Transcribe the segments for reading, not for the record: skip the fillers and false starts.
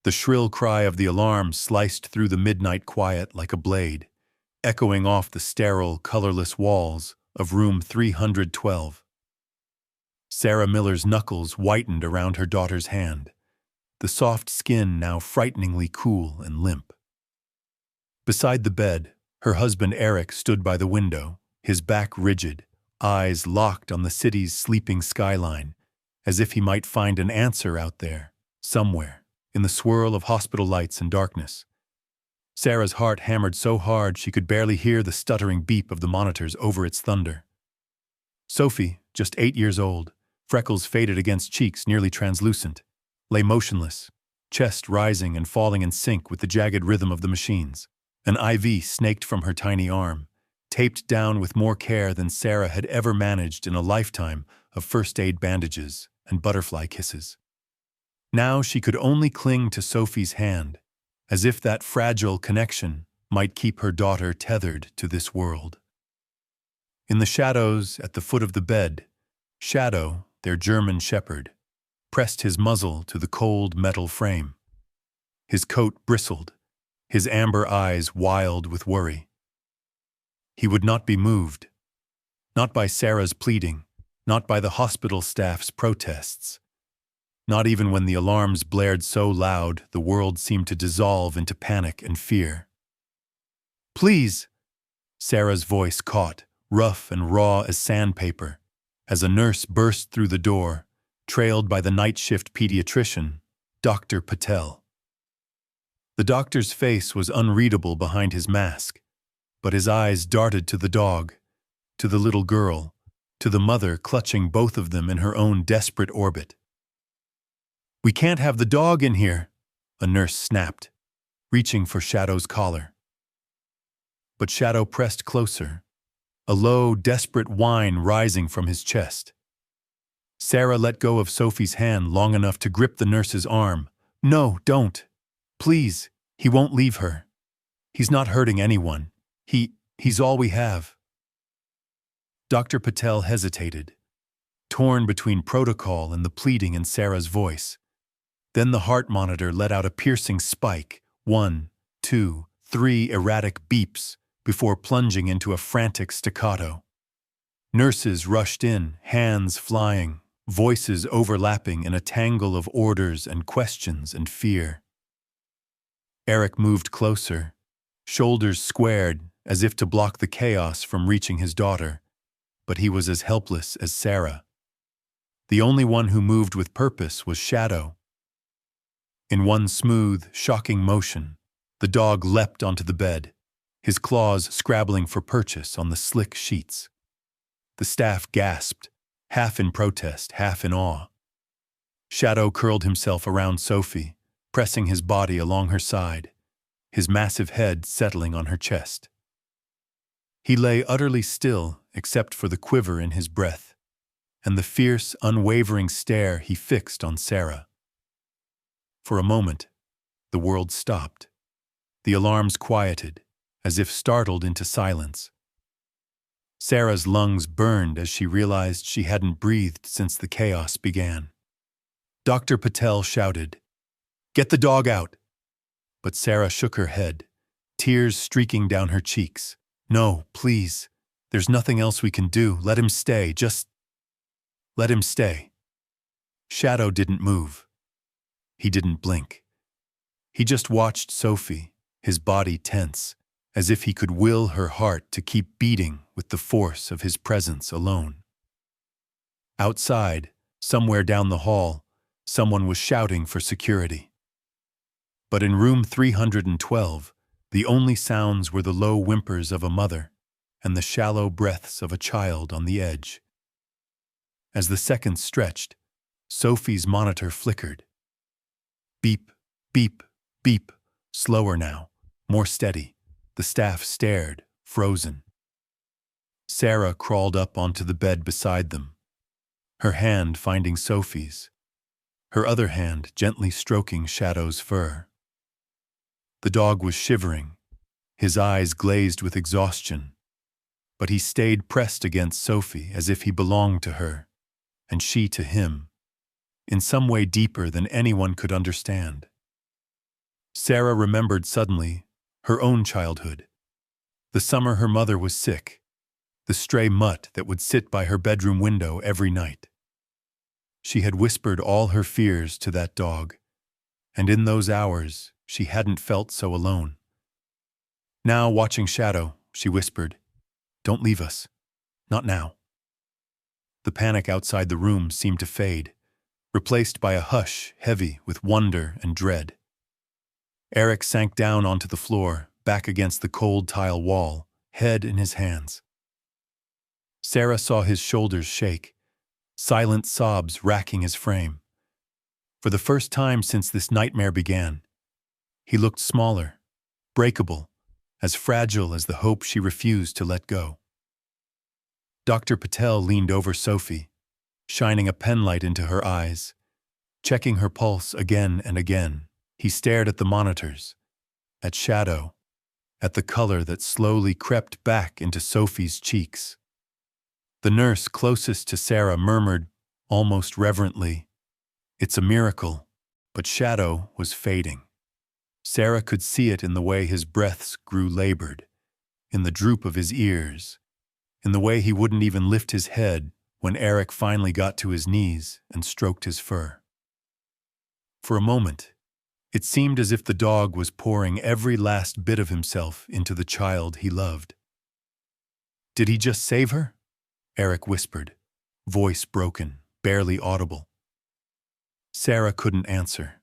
The shrill cry of the alarm sliced through the midnight quiet like a blade, echoing off the sterile, colorless walls of room 312. Sarah Miller's knuckles whitened around her daughter's hand, the soft skin now frighteningly cool and limp. Beside the bed, her husband Eric stood by the window, his back rigid, eyes locked on the city's sleeping skyline, as if he might find an answer out there, somewhere, in the swirl of hospital lights and darkness. Sarah's heart hammered so hard she could barely hear the stuttering beep of the monitors over its thunder. Sophie, just 8 years old, freckles faded against cheeks nearly translucent, lay motionless, chest rising and falling in sync with the jagged rhythm of the machines. An IV snaked from her tiny arm, taped down with more care than Sarah had ever managed in a lifetime of first aid bandages and butterfly kisses. Now she could only cling to Sophie's hand, as if that fragile connection might keep her daughter tethered to this world. In the shadows at the foot of the bed, Shadow, their German shepherd, pressed his muzzle to the cold metal frame. His coat bristled, his amber eyes wild with worry. He would not be moved, not by Sarah's pleading, not by the hospital staff's protests. Not even when the alarms blared so loud the world seemed to dissolve into panic and fear. "Please!" Sarah's voice caught, rough and raw as sandpaper, as a nurse burst through the door, trailed by the night shift pediatrician, Dr. Patel. The doctor's face was unreadable behind his mask, but his eyes darted to the dog, to the little girl, to the mother clutching both of them in her own desperate orbit. "We can't have the dog in here," a nurse snapped, reaching for Shadow's collar. But Shadow pressed closer, a low, desperate whine rising from his chest. Sarah let go of Sophie's hand long enough to grip the nurse's arm. "No, don't. Please, he won't leave her. He's not hurting anyone. He's all we have." Dr. Patel hesitated, torn between protocol and the pleading in Sarah's voice. Then the heart monitor let out a piercing spike, 1, 2, 3 erratic beeps, before plunging into a frantic staccato. Nurses rushed in, hands flying, voices overlapping in a tangle of orders and questions and fear. Eric moved closer, shoulders squared as if to block the chaos from reaching his daughter, but he was as helpless as Sarah. The only one who moved with purpose was Shadow. In one smooth, shocking motion, the dog leapt onto the bed, his claws scrabbling for purchase on the slick sheets. The staff gasped, half in protest, half in awe. Shadow curled himself around Sophie, pressing his body along her side, his massive head settling on her chest. He lay utterly still except for the quiver in his breath, and the fierce, unwavering stare he fixed on Sarah. For a moment, the world stopped. The alarms quieted, as if startled into silence. Sarah's lungs burned as she realized she hadn't breathed since the chaos began. Dr. Patel shouted, "Get the dog out!" But Sarah shook her head, tears streaking down her cheeks. "No, please. There's nothing else we can do. Let him stay. Just let him stay." Shadow didn't move. He didn't blink. He just watched Sophie, his body tense, as if he could will her heart to keep beating with the force of his presence alone. Outside, somewhere down the hall, someone was shouting for security. But in room 312, the only sounds were the low whimpers of a mother and the shallow breaths of a child on the edge. As the seconds stretched, Sophie's monitor flickered. Beep, beep, beep, slower now, more steady. The staff stared, frozen. Sarah crawled up onto the bed beside them, her hand finding Sophie's, her other hand gently stroking Shadow's fur. The dog was shivering, his eyes glazed with exhaustion, but he stayed pressed against Sophie as if he belonged to her, and she to him, in some way deeper than anyone could understand. Sarah remembered suddenly her own childhood. The summer her mother was sick, the stray mutt that would sit by her bedroom window every night. She had whispered all her fears to that dog, and in those hours she hadn't felt so alone. Now, watching Shadow, she whispered, "Don't leave us. Not now." The panic outside the room seemed to fade, replaced by a hush heavy with wonder and dread. Eric sank down onto the floor, back against the cold tile wall, head in his hands. Sarah saw his shoulders shake, silent sobs racking his frame. For the first time since this nightmare began, he looked smaller, breakable, as fragile as the hope she refused to let go. Dr. Patel leaned over Sophie, shining a penlight into her eyes. Checking her pulse again and again, he stared at the monitors, at Shadow, at the color that slowly crept back into Sophie's cheeks. The nurse closest to Sarah murmured, almost reverently, "It's a miracle," but Shadow was fading. Sarah could see it in the way his breaths grew labored, in the droop of his ears, in the way he wouldn't even lift his head when Eric finally got to his knees and stroked his fur. For a moment, it seemed as if the dog was pouring every last bit of himself into the child he loved. "Did he just save her?" Eric whispered, voice broken, barely audible. Sarah couldn't answer.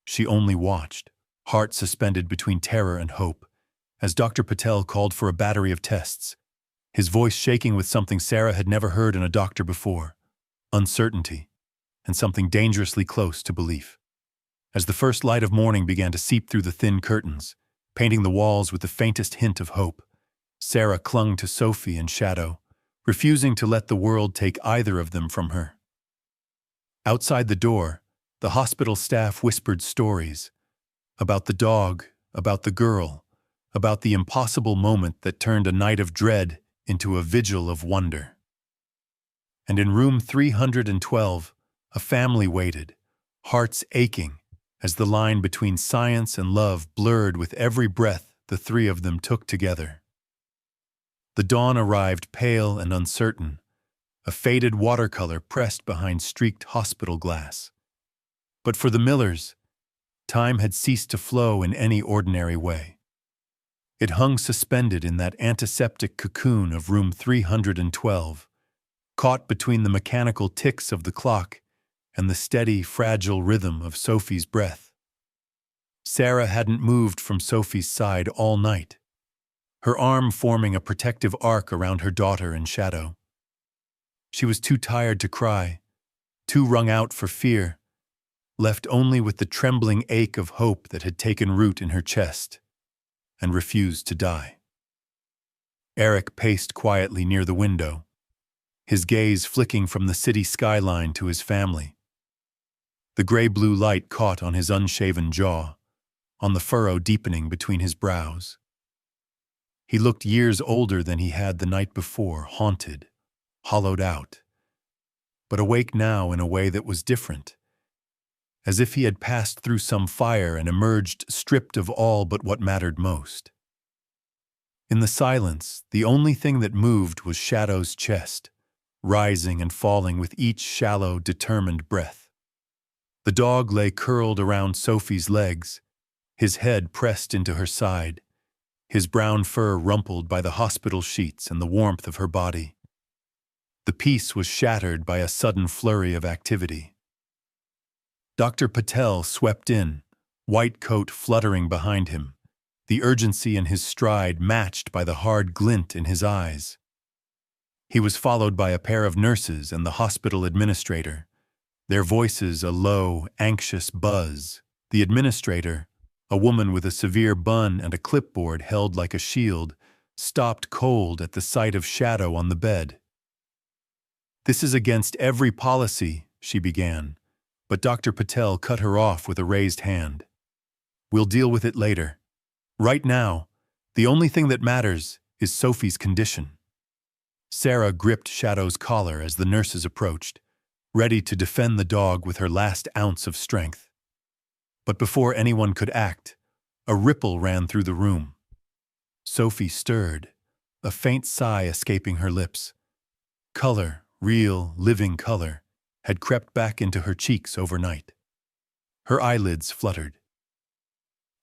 She only watched, heart suspended between terror and hope, as Dr. Patel called for a battery of tests, his voice shaking with something Sarah had never heard in a doctor before: uncertainty, and something dangerously close to belief. As the first light of morning began to seep through the thin curtains, painting the walls with the faintest hint of hope, Sarah clung to Sophie and Shadow, refusing to let the world take either of them from her. Outside the door, the hospital staff whispered stories about the dog, about the girl, about the impossible moment that turned a night of dread into a vigil of wonder. And in room 312, a family waited, hearts aching, as the line between science and love blurred with every breath the three of them took together. The dawn arrived pale and uncertain, a faded watercolor pressed behind streaked hospital glass. But for the Millers, time had ceased to flow in any ordinary way. It hung suspended in that antiseptic cocoon of room 312, caught between the mechanical ticks of the clock and the steady, fragile rhythm of Sophie's breath. Sarah hadn't moved from Sophie's side all night, her arm forming a protective arc around her daughter in Shadow. She was too tired to cry, too wrung out for fear, left only with the trembling ache of hope that had taken root in her chest and refused to die. Eric paced quietly near the window, his gaze flicking from the city skyline to his family. The gray-blue light caught on his unshaven jaw, on the furrow deepening between his brows. He looked years older than he had the night before, haunted, hollowed out, but awake now in a way that was different, as if he had passed through some fire and emerged stripped of all but what mattered most. In the silence, the only thing that moved was Shadow's chest, rising and falling with each shallow, determined breath. The dog lay curled around Sophie's legs, his head pressed into her side, his brown fur rumpled by the hospital sheets and the warmth of her body. The peace was shattered by a sudden flurry of activity. Dr. Patel swept in, white coat fluttering behind him, the urgency in his stride matched by the hard glint in his eyes. He was followed by a pair of nurses and the hospital administrator, their voices a low, anxious buzz. The administrator, a woman with a severe bun and a clipboard held like a shield, stopped cold at the sight of Shadow on the bed. "This is against every policy," she began, but Dr. Patel cut her off with a raised hand. "We'll deal with it later. Right now, the only thing that matters is Sophie's condition." Sarah gripped Shadow's collar as the nurses approached, ready to defend the dog with her last ounce of strength. But before anyone could act, a ripple ran through the room. Sophie stirred, a faint sigh escaping her lips. Color, real, living color, had crept back into her cheeks overnight. Her eyelids fluttered.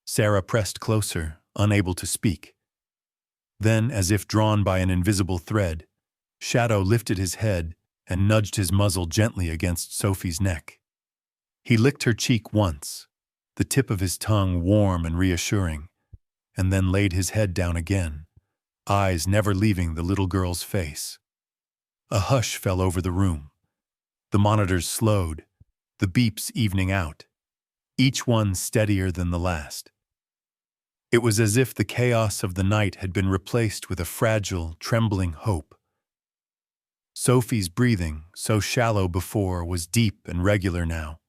Sarah pressed closer, unable to speak. Then, as if drawn by an invisible thread, Shadow lifted his head and nudged his muzzle gently against Sophie's neck. He licked her cheek once, the tip of his tongue warm and reassuring, and then laid his head down again, eyes never leaving the little girl's face. A hush fell over the room. The monitors slowed, the beeps evening out, each one steadier than the last. It was as if the chaos of the night had been replaced with a fragile, trembling hope. Sophie's breathing, so shallow before, was deep and regular now.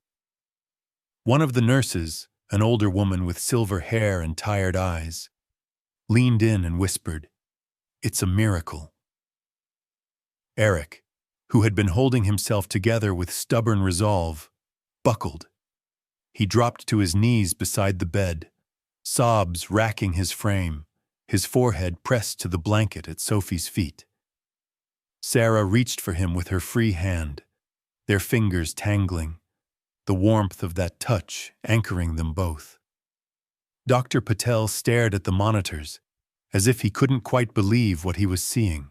One of the nurses, an older woman with silver hair and tired eyes, leaned in and whispered, "It's a miracle." Eric, who had been holding himself together with stubborn resolve, buckled. He dropped to his knees beside the bed, sobs racking his frame, his forehead pressed to the blanket at Sophie's feet. Sarah reached for him with her free hand, their fingers tangling, the warmth of that touch anchoring them both. Dr. Patel stared at the monitors, as if he couldn't quite believe what he was seeing.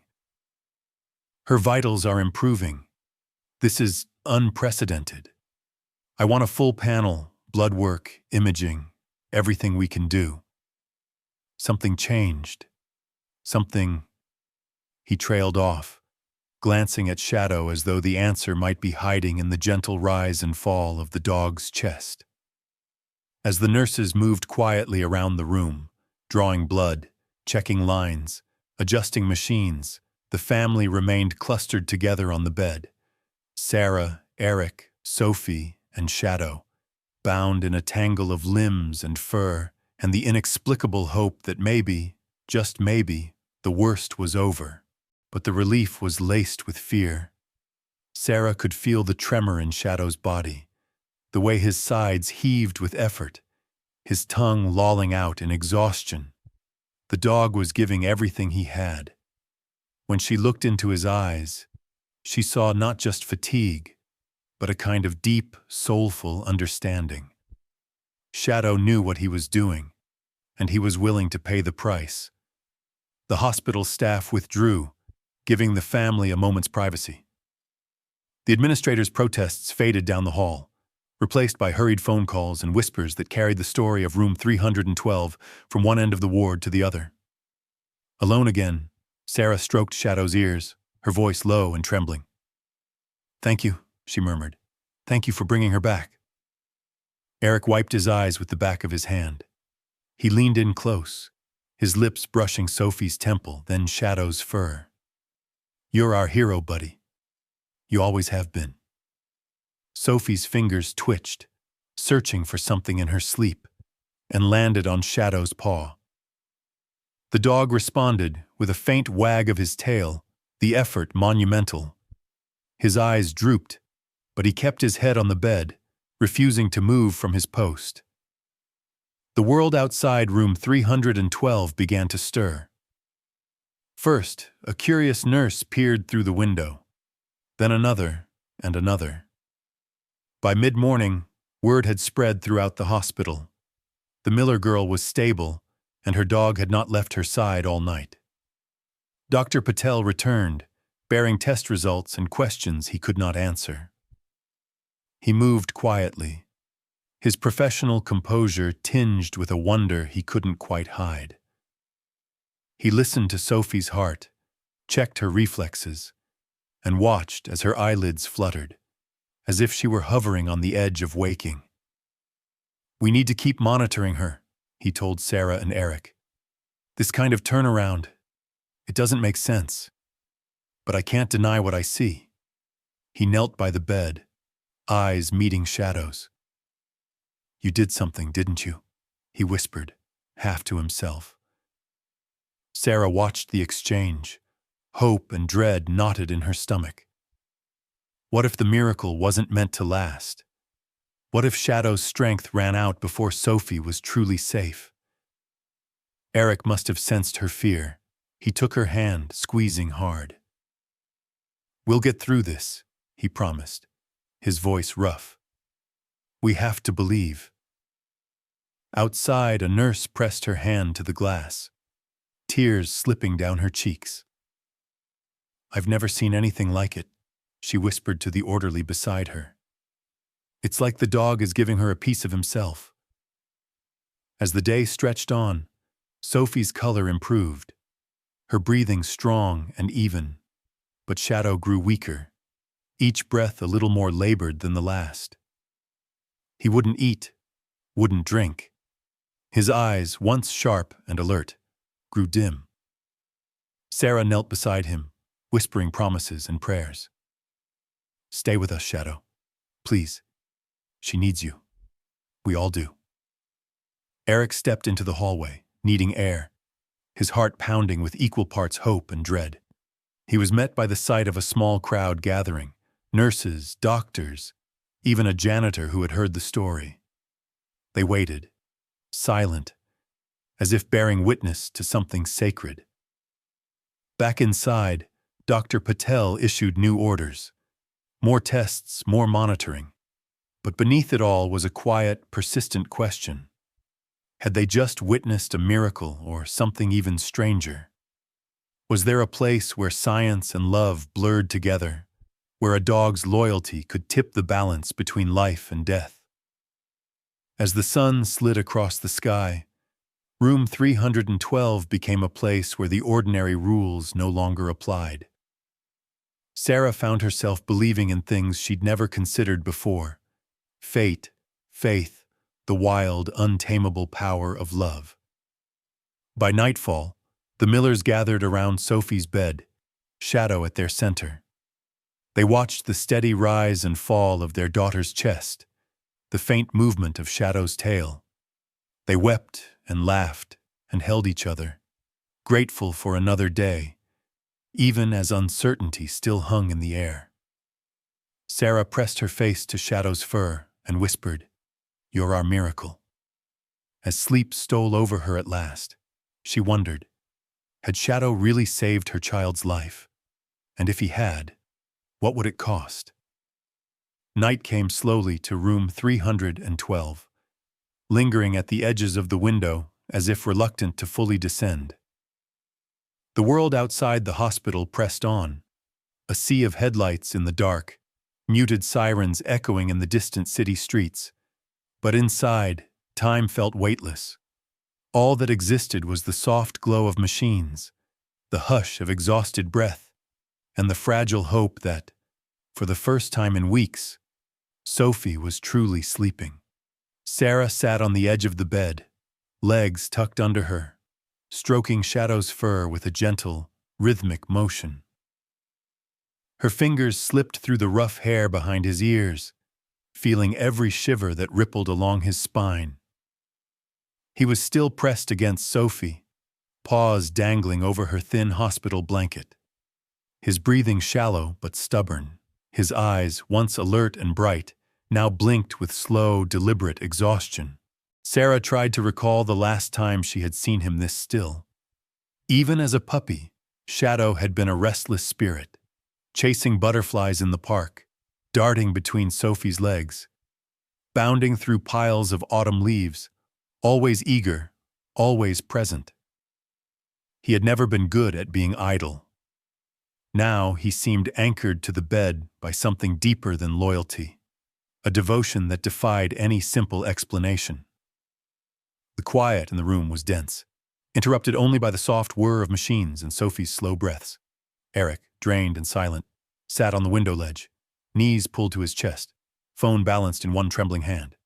"Her vitals are improving. This is unprecedented. I want a full panel, blood work, imaging, everything we can do." Something changed. Something... He trailed off, glancing at Shadow as though the answer might be hiding in the gentle rise and fall of the dog's chest. As the nurses moved quietly around the room, drawing blood, checking lines, adjusting machines, the family remained clustered together on the bed. Sarah, Eric, Sophie, and Shadow, bound in a tangle of limbs and fur, and the inexplicable hope that maybe, just maybe, the worst was over. But the relief was laced with fear. Sarah could feel the tremor in Shadow's body, the way his sides heaved with effort, his tongue lolling out in exhaustion. The dog was giving everything he had. When she looked into his eyes, she saw not just fatigue, but a kind of deep, soulful understanding. Shadow knew what he was doing, and he was willing to pay the price. The hospital staff withdrew, giving the family a moment's privacy. The administrator's protests faded down the hall, replaced by hurried phone calls and whispers that carried the story of room 312 from one end of the ward to the other. Alone again, Sarah stroked Shadow's ears, her voice low and trembling. "Thank you," she murmured. "Thank you for bringing her back." Eric wiped his eyes with the back of his hand. He leaned in close, his lips brushing Sophie's temple, then Shadow's fur. "You're our hero, buddy. You always have been." Sophie's fingers twitched, searching for something in her sleep, and landed on Shadow's paw. The dog responded with a faint wag of his tail, the effort monumental. His eyes drooped, but he kept his head on the bed, refusing to move from his post. The world outside room 312 began to stir. First, a curious nurse peered through the window, then another and another. By mid-morning, word had spread throughout the hospital. The Miller girl was stable, and her dog had not left her side all night. Dr. Patel returned, bearing test results and questions he could not answer. He moved quietly, his professional composure tinged with a wonder he couldn't quite hide. He listened to Sophie's heart, checked her reflexes, and watched as her eyelids fluttered, as if she were hovering on the edge of waking. "We need to keep monitoring her," he told Sarah and Eric. "This kind of turnaround, it doesn't make sense. But I can't deny what I see." He knelt by the bed, eyes meeting Shadow's. "You did something, didn't you?" he whispered, half to himself. Sarah watched the exchange. Hope and dread knotted in her stomach. What if the miracle wasn't meant to last? What if Shadow's strength ran out before Sophie was truly safe? Eric must have sensed her fear. He took her hand, squeezing hard. "We'll get through this," he promised, his voice rough. "We have to believe." Outside, a nurse pressed her hand to the glass, tears slipping down her cheeks. "I've never seen anything like it," she whispered to the orderly beside her. "It's like the dog is giving her a piece of himself." As the day stretched on, Sophie's color improved, her breathing strong and even, but Shadow grew weaker, each breath a little more labored than the last. He wouldn't eat, wouldn't drink. His eyes, once sharp and alert, grew dim. Sarah knelt beside him, whispering promises and prayers. "Stay with us, Shadow. Please. She needs you. We all do." Eric stepped into the hallway, needing air, his heart pounding with equal parts hope and dread. He was met by the sight of a small crowd gathering, nurses, doctors, even a janitor who had heard the story. They waited, silent, as if bearing witness to something sacred. Back inside, Dr. Patel issued new orders. More tests, more monitoring. But beneath it all was a quiet, persistent question. Had they just witnessed a miracle or something even stranger? Was there a place where science and love blurred together, where a dog's loyalty could tip the balance between life and death? As the sun slid across the sky, room 312 became a place where the ordinary rules no longer applied. Sarah found herself believing in things she'd never considered before: fate, faith, the wild, untamable power of love. By nightfall, the Millers gathered around Sophie's bed, Shadow at their center. They watched the steady rise and fall of their daughter's chest, the faint movement of Shadow's tail. They wept and laughed and held each other, grateful for another day, even as uncertainty still hung in the air. Sarah pressed her face to Shadow's fur and whispered, "You're our miracle." As sleep stole over her at last, she wondered, had Shadow really saved her child's life? And if he had, what would it cost? Night came slowly to room 312, lingering at the edges of the window as if reluctant to fully descend. The world outside the hospital pressed on, a sea of headlights in the dark, muted sirens echoing in the distant city streets. But inside, time felt weightless. All that existed was the soft glow of machines, the hush of exhausted breath, and the fragile hope that, for the first time in weeks, Sophie was truly sleeping. Sarah sat on the edge of the bed, legs tucked under her, stroking Shadow's fur with a gentle, rhythmic motion. Her fingers slipped through the rough hair behind his ears, feeling every shiver that rippled along his spine. He was still pressed against Sophie, paws dangling over her thin hospital blanket. His breathing shallow but stubborn, his eyes, once alert and bright, now blinked with slow, deliberate exhaustion. Sarah tried to recall the last time she had seen him this still. Even as a puppy, Shadow had been a restless spirit, chasing butterflies in the park, darting between Sophie's legs, bounding through piles of autumn leaves, always eager, always present. He had never been good at being idle. Now he seemed anchored to the bed by something deeper than loyalty, a devotion that defied any simple explanation. The quiet in the room was dense, interrupted only by the soft whir of machines and Sophie's slow breaths. Eric, drained and silent, sat on the window ledge, knees pulled to his chest, phone balanced in one trembling hand.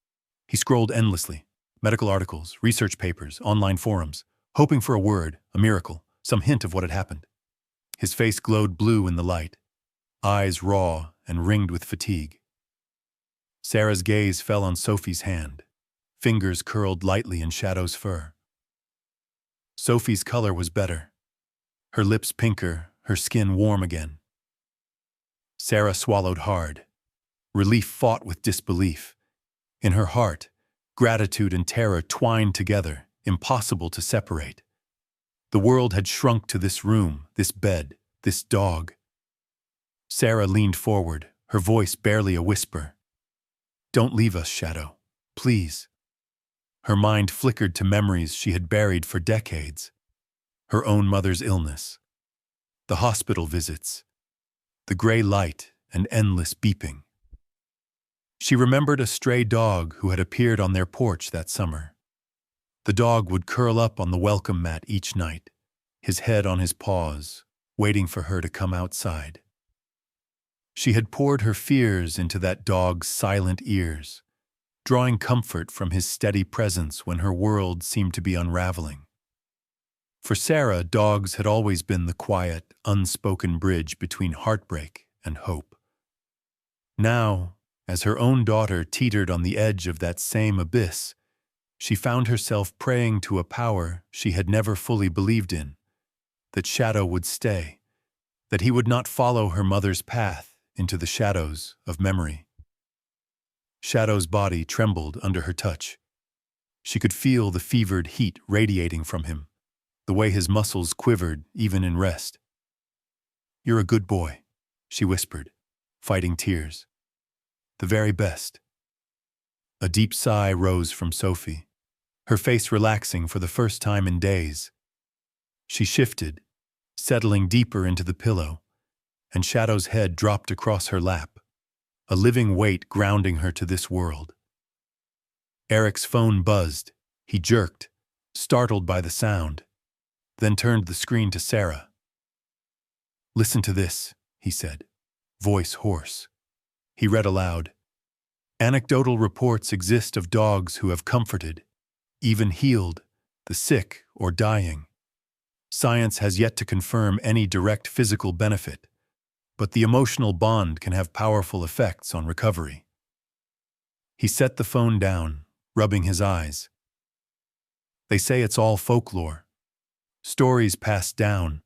He scrolled endlessly, medical articles, research papers, online forums, hoping for a word, a miracle, some hint of what had happened. His face glowed blue in the light, eyes raw and ringed with fatigue. Sarah's gaze fell on Sophie's hand, fingers curled lightly in Shadow's fur. Sophie's color was better, her lips pinker, her skin warm again. Sarah swallowed hard. Relief fought with disbelief. In her heart, gratitude and terror twined together, impossible to separate. The world had shrunk to this room, this bed, this dog. Sarah leaned forward, her voice barely a whisper. "Don't leave us, Shadow. Please." Her mind flickered to memories she had buried for decades. Her own mother's illness, the hospital visits, the gray light and endless beeping. She remembered a stray dog who had appeared on their porch that summer. The dog would curl up on the welcome mat each night, his head on his paws, waiting for her to come outside. She had poured her fears into that dog's silent ears, drawing comfort from his steady presence when her world seemed to be unraveling. For Sarah, dogs had always been the quiet, unspoken bridge between heartbreak and hope. Now, as her own daughter teetered on the edge of that same abyss, she found herself praying to a power she had never fully believed in, that Shadow would stay, that he would not follow her mother's path into the shadows of memory. Shadow's body trembled under her touch. She could feel the fevered heat radiating from him, the way his muscles quivered even in rest. "You're a good boy," she whispered, fighting tears. "The very best." A deep sigh rose from Sophie, her face relaxing for the first time in days. She shifted, settling deeper into the pillow, and Shadow's head dropped across her lap, a living weight grounding her to this world. Eric's phone buzzed. He jerked, startled by the sound, then turned the screen to Sarah. "Listen to this," he said, voice hoarse. He read aloud. "Anecdotal reports exist of dogs who have comforted, even healed, the sick or dying. Science has yet to confirm any direct physical benefit, but the emotional bond can have powerful effects on recovery." He set the phone down, rubbing his eyes. "They say it's all folklore. Stories passed down,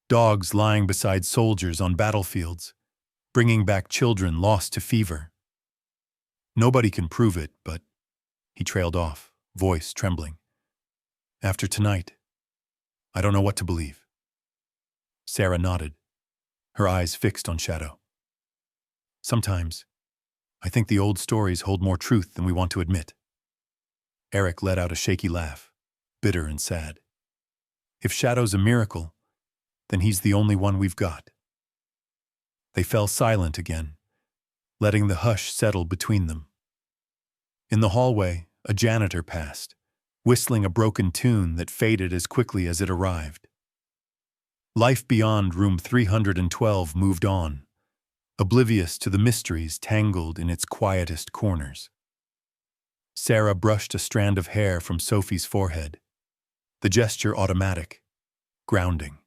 dogs lying beside soldiers on battlefields, bringing back children lost to fever. Nobody can prove it, but—" He trailed off, voice trembling. "After tonight, I don't know what to believe." Sarah nodded, her eyes fixed on Shadow. "Sometimes, I think the old stories hold more truth than we want to admit." Eric let out a shaky laugh, bitter and sad. "If Shadow's a miracle, then he's the only one we've got." They fell silent again, letting the hush settle between them. In the hallway, a janitor passed, whistling a broken tune that faded as quickly as it arrived. Life beyond room 312 moved on, oblivious to the mysteries tangled in its quietest corners. Sarah brushed a strand of hair from Sophie's forehead, the gesture automatic, grounding.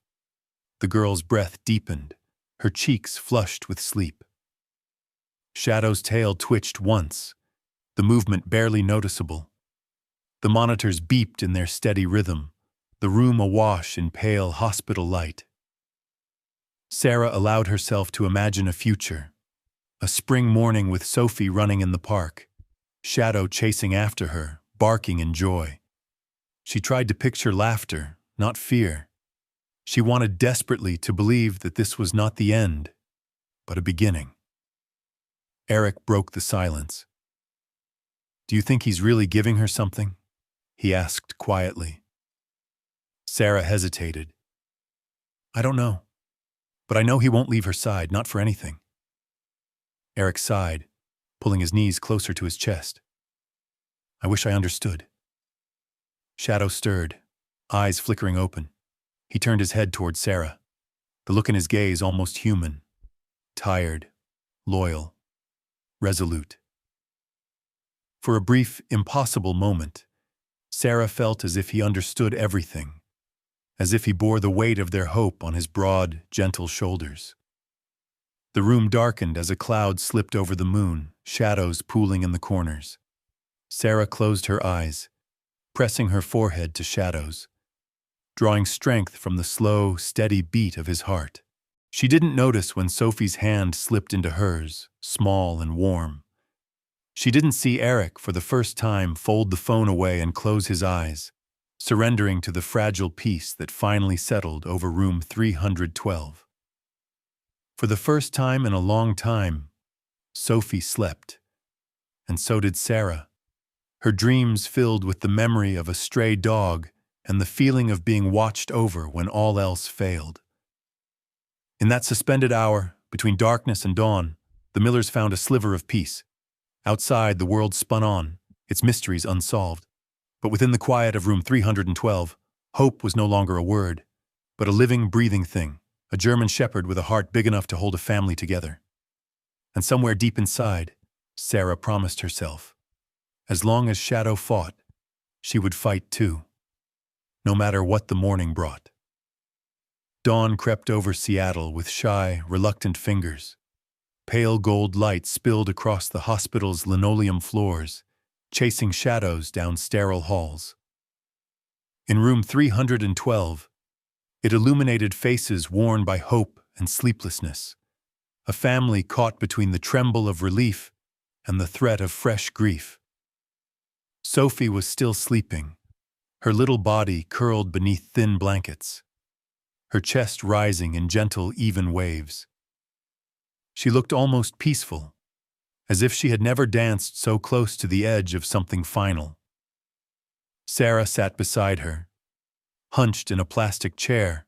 The girl's breath deepened, her cheeks flushed with sleep. Shadow's tail twitched once, the movement barely noticeable. The monitors beeped in their steady rhythm, the room awash in pale hospital light. Sarah allowed herself to imagine a future, a spring morning with Sophie running in the park, Shadow chasing after her, barking in joy. She tried to picture laughter, not fear. She wanted desperately to believe that this was not the end, but a beginning. Eric broke the silence. "Do you think he's really giving her something?" he asked quietly. Sarah hesitated. "I don't know, but I know he won't leave her side, not for anything." Eric sighed, pulling his knees closer to his chest. "I wish I understood." Shadow stirred, eyes flickering open. He turned his head toward Sarah, the look in his gaze almost human, tired, loyal, resolute. For a brief, impossible moment, Sarah felt as if he understood everything, as if he bore the weight of their hope on his broad, gentle shoulders. The room darkened as a cloud slipped over the moon, shadows pooling in the corners. Sarah closed her eyes, pressing her forehead to Shadow's, drawing strength from the slow, steady beat of his heart. She didn't notice when Sophie's hand slipped into hers, small and warm. She didn't see Eric for the first time fold the phone away and close his eyes, surrendering to the fragile peace that finally settled over room 312. For the first time in a long time, Sophie slept, and so did Sarah, her dreams filled with the memory of a stray dog and the feeling of being watched over when all else failed. In that suspended hour, between darkness and dawn, the Millers found a sliver of peace. Outside, the world spun on, its mysteries unsolved. But within the quiet of room 312, hope was no longer a word, but a living, breathing thing, a German shepherd with a heart big enough to hold a family together. And somewhere deep inside, Sarah promised herself, as long as Shadow fought, she would fight too, no matter what the morning brought. Dawn crept over Seattle with shy, reluctant fingers. Pale gold light spilled across the hospital's linoleum floors, chasing shadows down sterile halls. In room 312, it illuminated faces worn by hope and sleeplessness, a family caught between the tremble of relief and the threat of fresh grief. Sophie was still sleeping, her little body curled beneath thin blankets, her chest rising in gentle, even waves. She looked almost peaceful, as if she had never danced so close to the edge of something final. Sarah sat beside her, hunched in a plastic chair,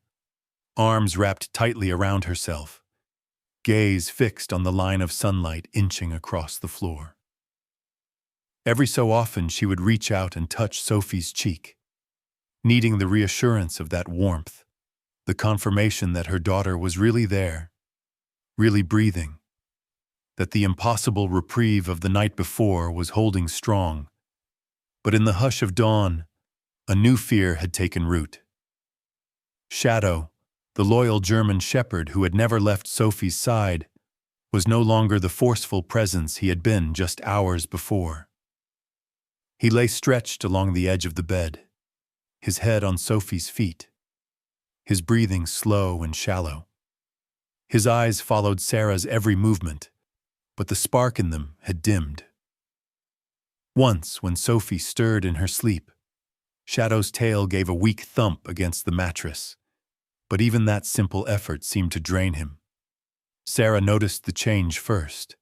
arms wrapped tightly around herself, gaze fixed on the line of sunlight inching across the floor. Every so often she would reach out and touch Sophie's cheek, needing the reassurance of that warmth, the confirmation that her daughter was really there, really breathing, that the impossible reprieve of the night before was holding strong. But in the hush of dawn, a new fear had taken root. Shadow, the loyal German shepherd who had never left Sophie's side, was no longer the forceful presence he had been just hours before. He lay stretched along the edge of the bed, his head on Sophie's feet, his breathing slow and shallow. His eyes followed Sarah's every movement, but the spark in them had dimmed. Once, when Sophie stirred in her sleep, Shadow's tail gave a weak thump against the mattress, but even that simple effort seemed to drain him. Sarah noticed the change first,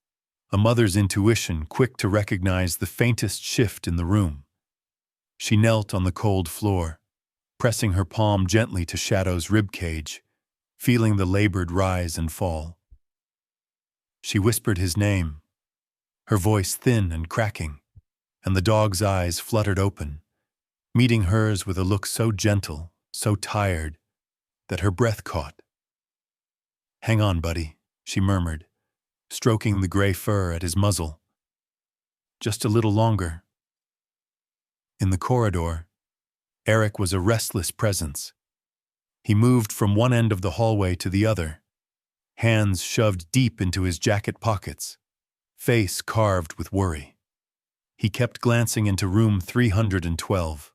a mother's intuition quick to recognize the faintest shift in the room. She knelt on the cold floor, pressing her palm gently to Shadow's ribcage, feeling the labored rise and fall. She whispered his name, her voice thin and cracking, and the dog's eyes fluttered open, meeting hers with a look so gentle, so tired, that her breath caught. "Hang on, buddy," she murmured, stroking the gray fur at his muzzle. "Just a little longer." In the corridor, Eric was a restless presence. He moved from one end of the hallway to the other, hands shoved deep into his jacket pockets, face carved with worry. He kept glancing into room 312,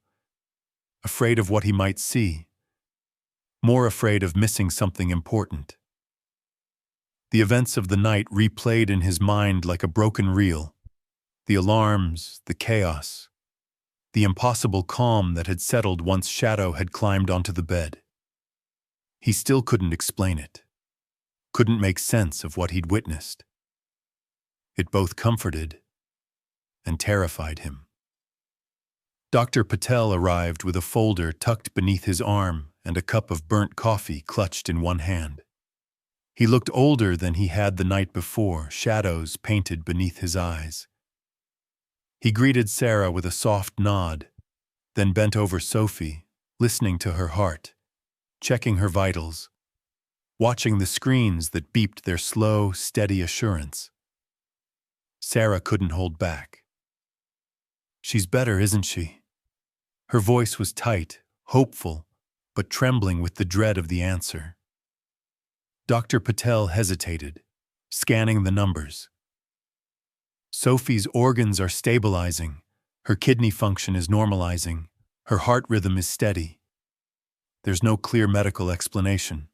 afraid of what he might see, more afraid of missing something important. The events of the night replayed in his mind like a broken reel, the alarms, the chaos, the impossible calm that had settled once Shadow had climbed onto the bed. He still couldn't explain it, couldn't make sense of what he'd witnessed. It both comforted and terrified him. Dr. Patel arrived with a folder tucked beneath his arm and a cup of burnt coffee clutched in one hand. He looked older than he had the night before, shadows painted beneath his eyes. He greeted Sarah with a soft nod, then bent over Sophie, listening to her heart, checking her vitals, watching the screens that beeped their slow, steady assurance. Sarah couldn't hold back. "She's better, isn't she?" Her voice was tight, hopeful, but trembling with the dread of the answer. Dr. Patel hesitated, scanning the numbers. "Sophie's organs are stabilizing, her kidney function is normalizing, her heart rhythm is steady. There's no clear medical explanation.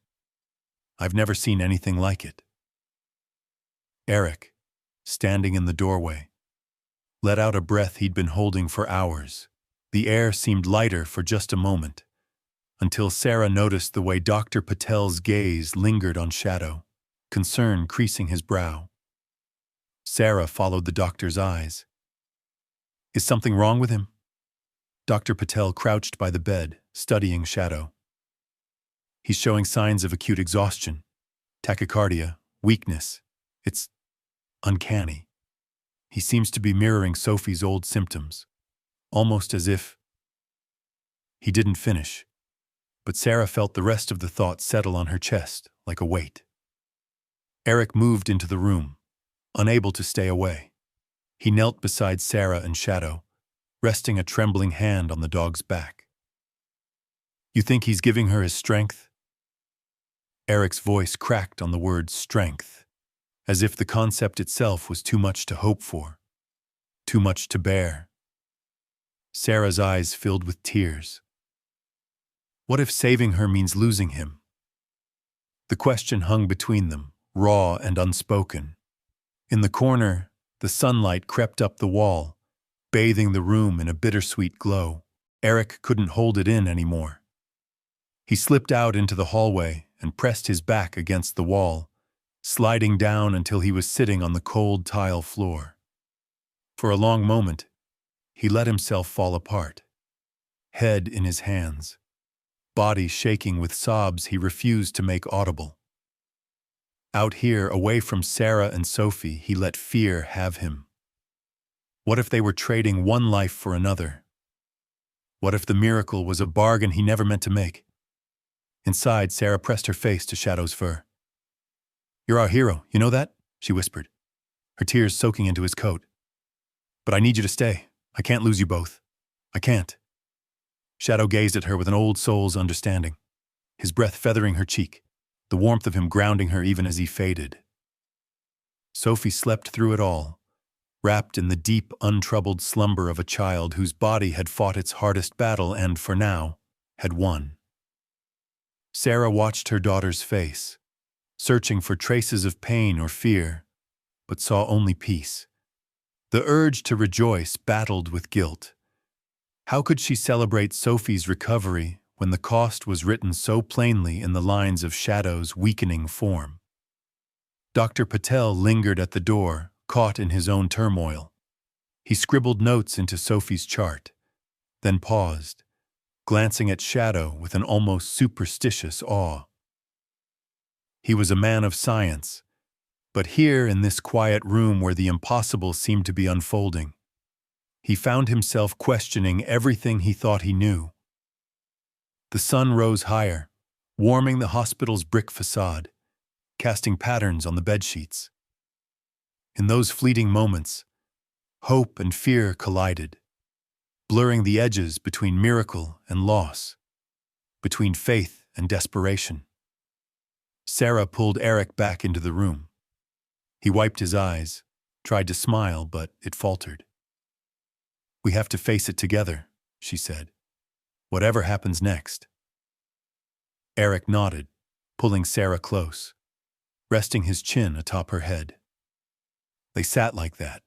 I've never seen anything like it." Eric, standing in the doorway, let out a breath he'd been holding for hours. The air seemed lighter for just a moment, until Sarah noticed the way Dr. Patel's gaze lingered on Shadow, concern creasing his brow. Sarah followed the doctor's eyes. "Is something wrong with him?" Dr. Patel crouched by the bed, studying Shadow. "He's showing signs of acute exhaustion, tachycardia, weakness. It's uncanny. He seems to be mirroring Sophie's old symptoms, almost as if—" He didn't finish, but Sarah felt the rest of the thought settle on her chest like a weight. Eric moved into the room, unable to stay away. He knelt beside Sarah and Shadow, resting a trembling hand on the dog's back. "You think he's giving her his strength?" Eric's voice cracked on the word strength, as if the concept itself was too much to hope for, too much to bear. Sarah's eyes filled with tears. What if saving her means losing him? The question hung between them, raw and unspoken. In the corner, the sunlight crept up the wall, bathing the room in a bittersweet glow. Eric couldn't hold it in anymore. He slipped out into the hallway and pressed his back against the wall, sliding down until he was sitting on the cold tile floor. For a long moment, he let himself fall apart, head in his hands, body shaking with sobs he refused to make audible. Out here, away from Sarah and Sophie, he let fear have him. What if they were trading one life for another? What if the miracle was a bargain he never meant to make? Inside, Sarah pressed her face to Shadow's fur. "You're our hero, you know that?" she whispered, her tears soaking into his coat. "But I need you to stay. I can't lose you both. I can't." Shadow gazed at her with an old soul's understanding, his breath feathering her cheek, the warmth of him grounding her even as he faded. Sophie slept through it all, wrapped in the deep, untroubled slumber of a child whose body had fought its hardest battle and, for now, had won. Sarah watched her daughter's face, searching for traces of pain or fear, but saw only peace. The urge to rejoice battled with guilt. How could she celebrate Sophie's recovery when the cost was written so plainly in the lines of Shadow's weakening form? Dr. Patel lingered at the door, caught in his own turmoil. He scribbled notes into Sophie's chart, then paused, glancing at Shadow with an almost superstitious awe. He was a man of science, but here in this quiet room where the impossible seemed to be unfolding, he found himself questioning everything he thought he knew. The sun rose higher, warming the hospital's brick facade, casting patterns on the bedsheets. In those fleeting moments, hope and fear collided, blurring the edges between miracle and loss, between faith and desperation. Sarah pulled Eric back into the room. He wiped his eyes, tried to smile, but it faltered. "We have to face it together," she said. "Whatever happens next." Eric nodded, pulling Sarah close, resting his chin atop her head. They sat like that,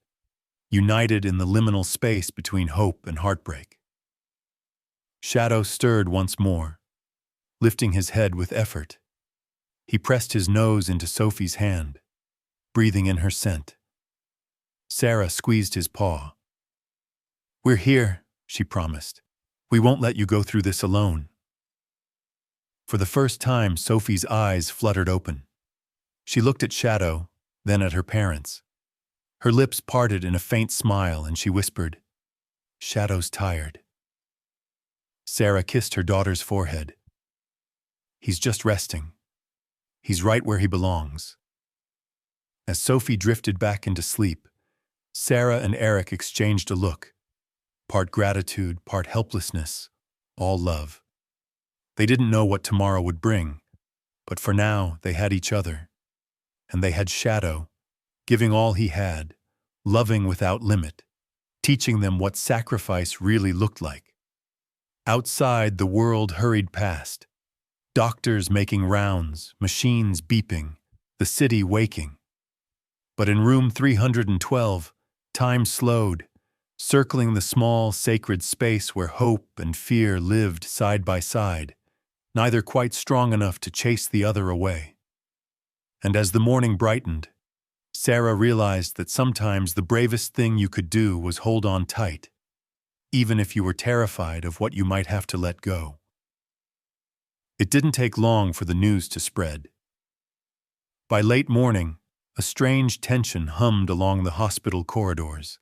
united in the liminal space between hope and heartbreak. Shadow stirred once more, lifting his head with effort. He pressed his nose into Sophie's hand, breathing in her scent. Sarah squeezed his paw. "We're here," she promised. "We won't let you go through this alone." For the first time, Sophie's eyes fluttered open. She looked at Shadow, then at her parents. Her lips parted in a faint smile, and she whispered, "Shadow's tired." Sarah kissed her daughter's forehead. "He's just resting. He's right where he belongs." As Sophie drifted back into sleep, Sarah and Eric exchanged a look, part gratitude, part helplessness, all love. They didn't know what tomorrow would bring, but for now they had each other. And they had Shadow, giving all he had, loving without limit, teaching them what sacrifice really looked like. Outside, the world hurried past, doctors making rounds, machines beeping, the city waking. But in room 312, time slowed, circling the small, sacred space where hope and fear lived side by side, neither quite strong enough to chase the other away. And as the morning brightened, Sarah realized that sometimes the bravest thing you could do was hold on tight, even if you were terrified of what you might have to let go. It didn't take long for the news to spread. By late morning, a strange tension hummed along the hospital corridors.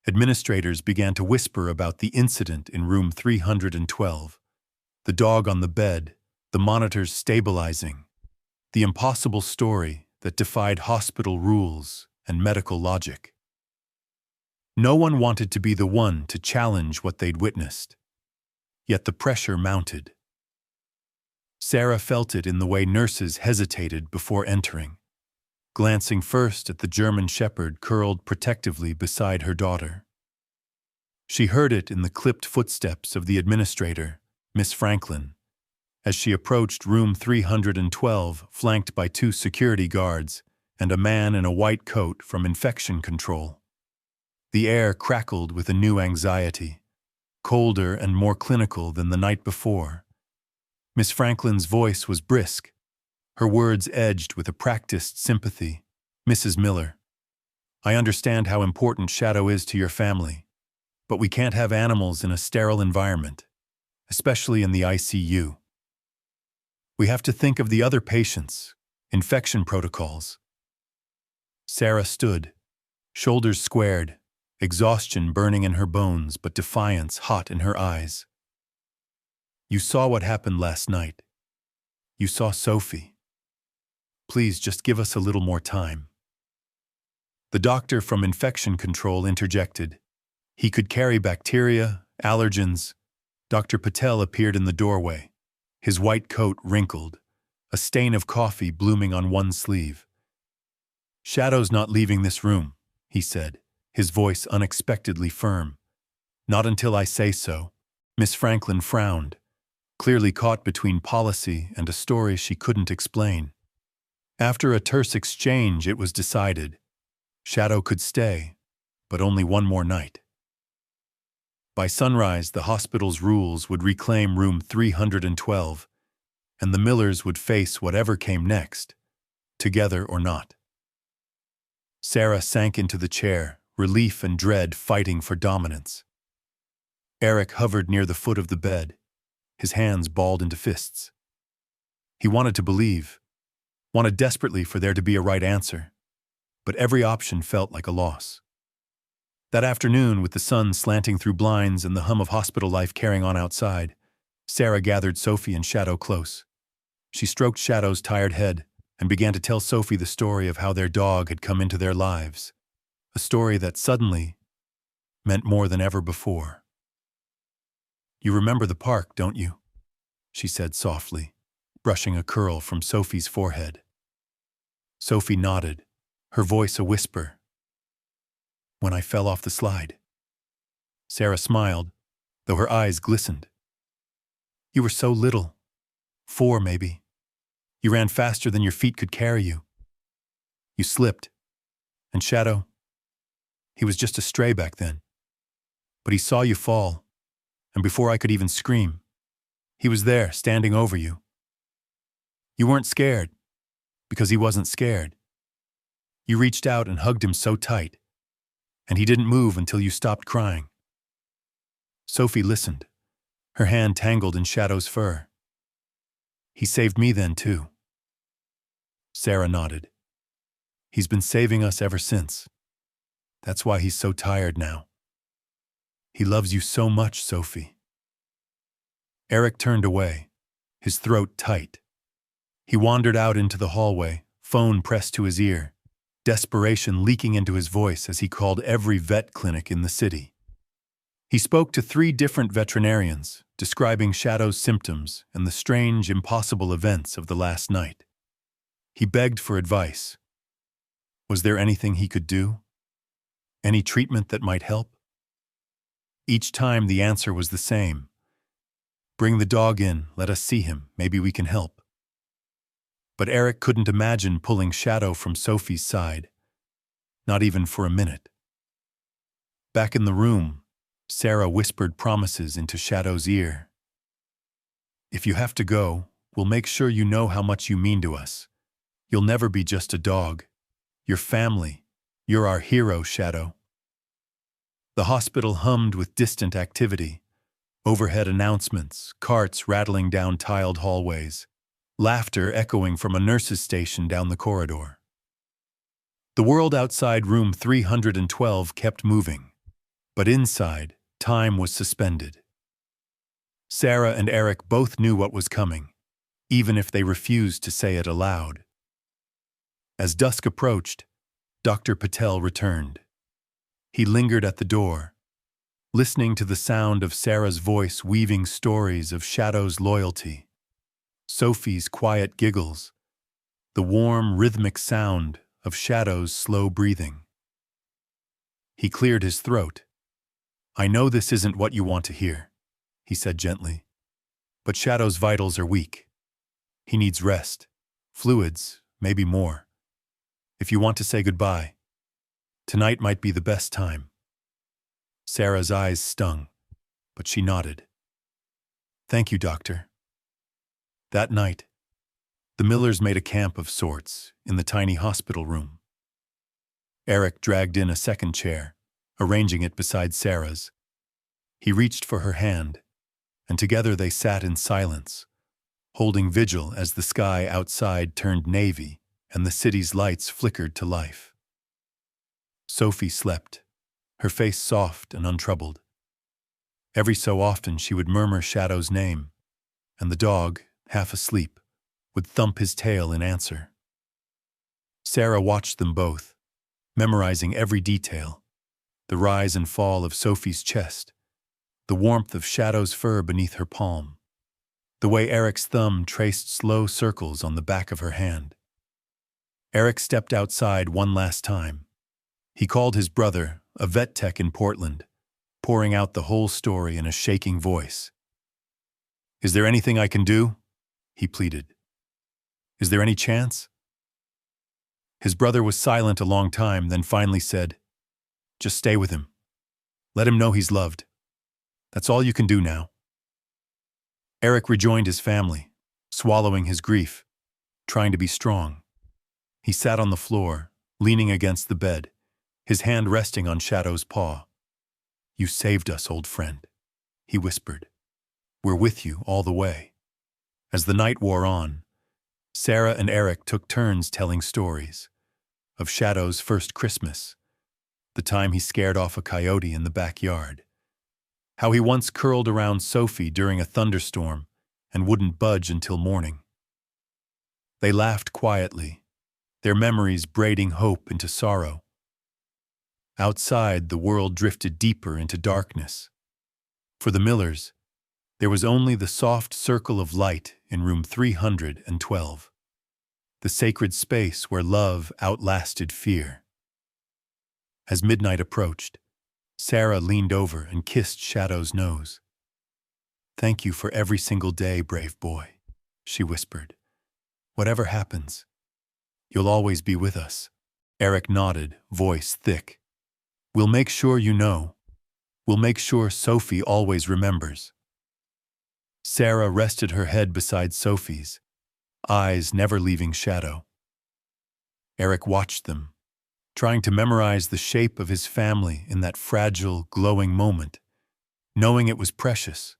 Administrators began to whisper about the incident in room 312, the dog on the bed, the monitors stabilizing, the impossible story that defied hospital rules and medical logic. No one wanted to be the one to challenge what they'd witnessed, yet the pressure mounted. Sarah felt it in the way nurses hesitated before entering, glancing first at the German shepherd curled protectively beside her daughter. She heard it in the clipped footsteps of the administrator, Miss Franklin, as she approached room 312, flanked by 2 security guards and a man in a white coat from infection control. The air crackled with a new anxiety, colder and more clinical than the night before. Miss Franklin's voice was brisk, her words edged with a practiced sympathy. "Mrs. Miller, I understand how important Shadow is to your family, but we can't have animals in a sterile environment, especially in the ICU. We have to think of the other patients, infection protocols." Sarah stood, shoulders squared, exhaustion burning in her bones but defiance hot in her eyes. "You saw what happened last night. You saw Sophie. Please just give us a little more time." The doctor from infection control interjected. He could carry bacteria, allergens. Dr. Patel appeared in the doorway, his white coat wrinkled, a stain of coffee blooming on one sleeve. "Shadow's not leaving this room," he said, his voice unexpectedly firm. "Not until I say so." Miss Franklin frowned, clearly caught between policy and a story she couldn't explain. After a terse exchange, it was decided. Shadow could stay, but only one more night. By sunrise, the hospital's rules would reclaim room 312, and the Millers would face whatever came next, together or not. Sarah sank into the chair, relief and dread fighting for dominance. Eric hovered near the foot of the bed, his hands balled into fists. He wanted to believe, wanted desperately for there to be a right answer, but every option felt like a loss. That afternoon, with the sun slanting through blinds and the hum of hospital life carrying on outside, Sarah gathered Sophie and Shadow close. She stroked Shadow's tired head and began to tell Sophie the story of how their dog had come into their lives, a story that suddenly meant more than ever before. "You remember the park, don't you?" she said softly, brushing a curl from Sophie's forehead. Sophie nodded, her voice a whisper. "When I fell off the slide." Sarah smiled, though her eyes glistened. "You were so little. 4, maybe. You ran faster than your feet could carry you. You slipped. And Shadow, he was just a stray back then. But he saw you fall, and before I could even scream, he was there, standing over you. You weren't scared, because he wasn't scared. You reached out and hugged him so tight, and he didn't move until you stopped crying." Sophie listened, her hand tangled in Shadow's fur. "He saved me then, too." Sarah nodded. "He's been saving us ever since. That's why he's so tired now. He loves you so much, Sophie." Eric turned away, his throat tight. He wandered out into the hallway, phone pressed to his ear, desperation leaking into his voice as he called every vet clinic in the city. He spoke to 3 different veterinarians, describing Shadow's symptoms and the strange, impossible events of the last night. He begged for advice. Was there anything he could do? Any treatment that might help? Each time the answer was the same. "Bring the dog in, let us see him, maybe we can help." But Eric couldn't imagine pulling Shadow from Sophie's side, not even for a minute. Back in the room, Sarah whispered promises into Shadow's ear. If you have to go, we'll make sure you know how much you mean to us. You'll never be just a dog. You're family. You're our hero, Shadow. The hospital hummed with distant activity. Overhead announcements, carts rattling down tiled hallways, laughter echoing from a nurse's station down the corridor. The world outside room 312 kept moving, but inside, time was suspended. Sarah and Eric both knew what was coming, even if they refused to say it aloud. As dusk approached, Dr. Patel returned. He lingered at the door, listening to the sound of Sarah's voice weaving stories of Shadow's loyalty, Sophie's quiet giggles, the warm, rhythmic sound of Shadow's slow breathing. He cleared his throat. "I know this isn't what you want to hear," he said gently, "but Shadow's vitals are weak. He needs rest, fluids, maybe more. If you want to say goodbye, tonight might be the best time." Sarah's eyes stung, but she nodded. "Thank you, Doctor." That night, the Millers made a camp of sorts in the tiny hospital room. Eric dragged in a second chair, arranging it beside Sarah's. He reached for her hand, and together they sat in silence, holding vigil as the sky outside turned navy and the city's lights flickered to life. Sophie slept, her face soft and untroubled. Every so often she would murmur Shadow's name, and the dog, half asleep, would thump his tail in answer. Sarah watched them both, memorizing every detail, the rise and fall of Sophie's chest, the warmth of Shadow's fur beneath her palm, the way Eric's thumb traced slow circles on the back of her hand. Eric stepped outside one last time. He called his brother, a vet tech in Portland, pouring out the whole story in a shaking voice. "Is there anything I can do?" he pleaded. "Is there any chance?" His brother was silent a long time, then finally said, "Just stay with him. Let him know he's loved. That's all you can do now." Eric rejoined his family, swallowing his grief, trying to be strong. He sat on the floor, leaning against the bed, his hand resting on Shadow's paw. "You saved us, old friend," he whispered. "We're with you all the way." As the night wore on, Sarah and Eric took turns telling stories of Shadow's first Christmas, the time he scared off a coyote in the backyard, how he once curled around Sophie during a thunderstorm and wouldn't budge until morning. They laughed quietly, their memories braiding hope into sorrow. Outside, the world drifted deeper into darkness. For the Millers, there was only the soft circle of light in room 312, the sacred space where love outlasted fear. As midnight approached, Sarah leaned over and kissed Shadow's nose. "Thank you for every single day, brave boy," she whispered. "Whatever happens, you'll always be with us." Eric nodded, voice thick. "We'll make sure you know. We'll make sure Sophie always remembers." Sarah rested her head beside Sophie's, eyes never leaving Shadow. Eric watched them, trying to memorize the shape of his family in that fragile, glowing moment, knowing it was precious,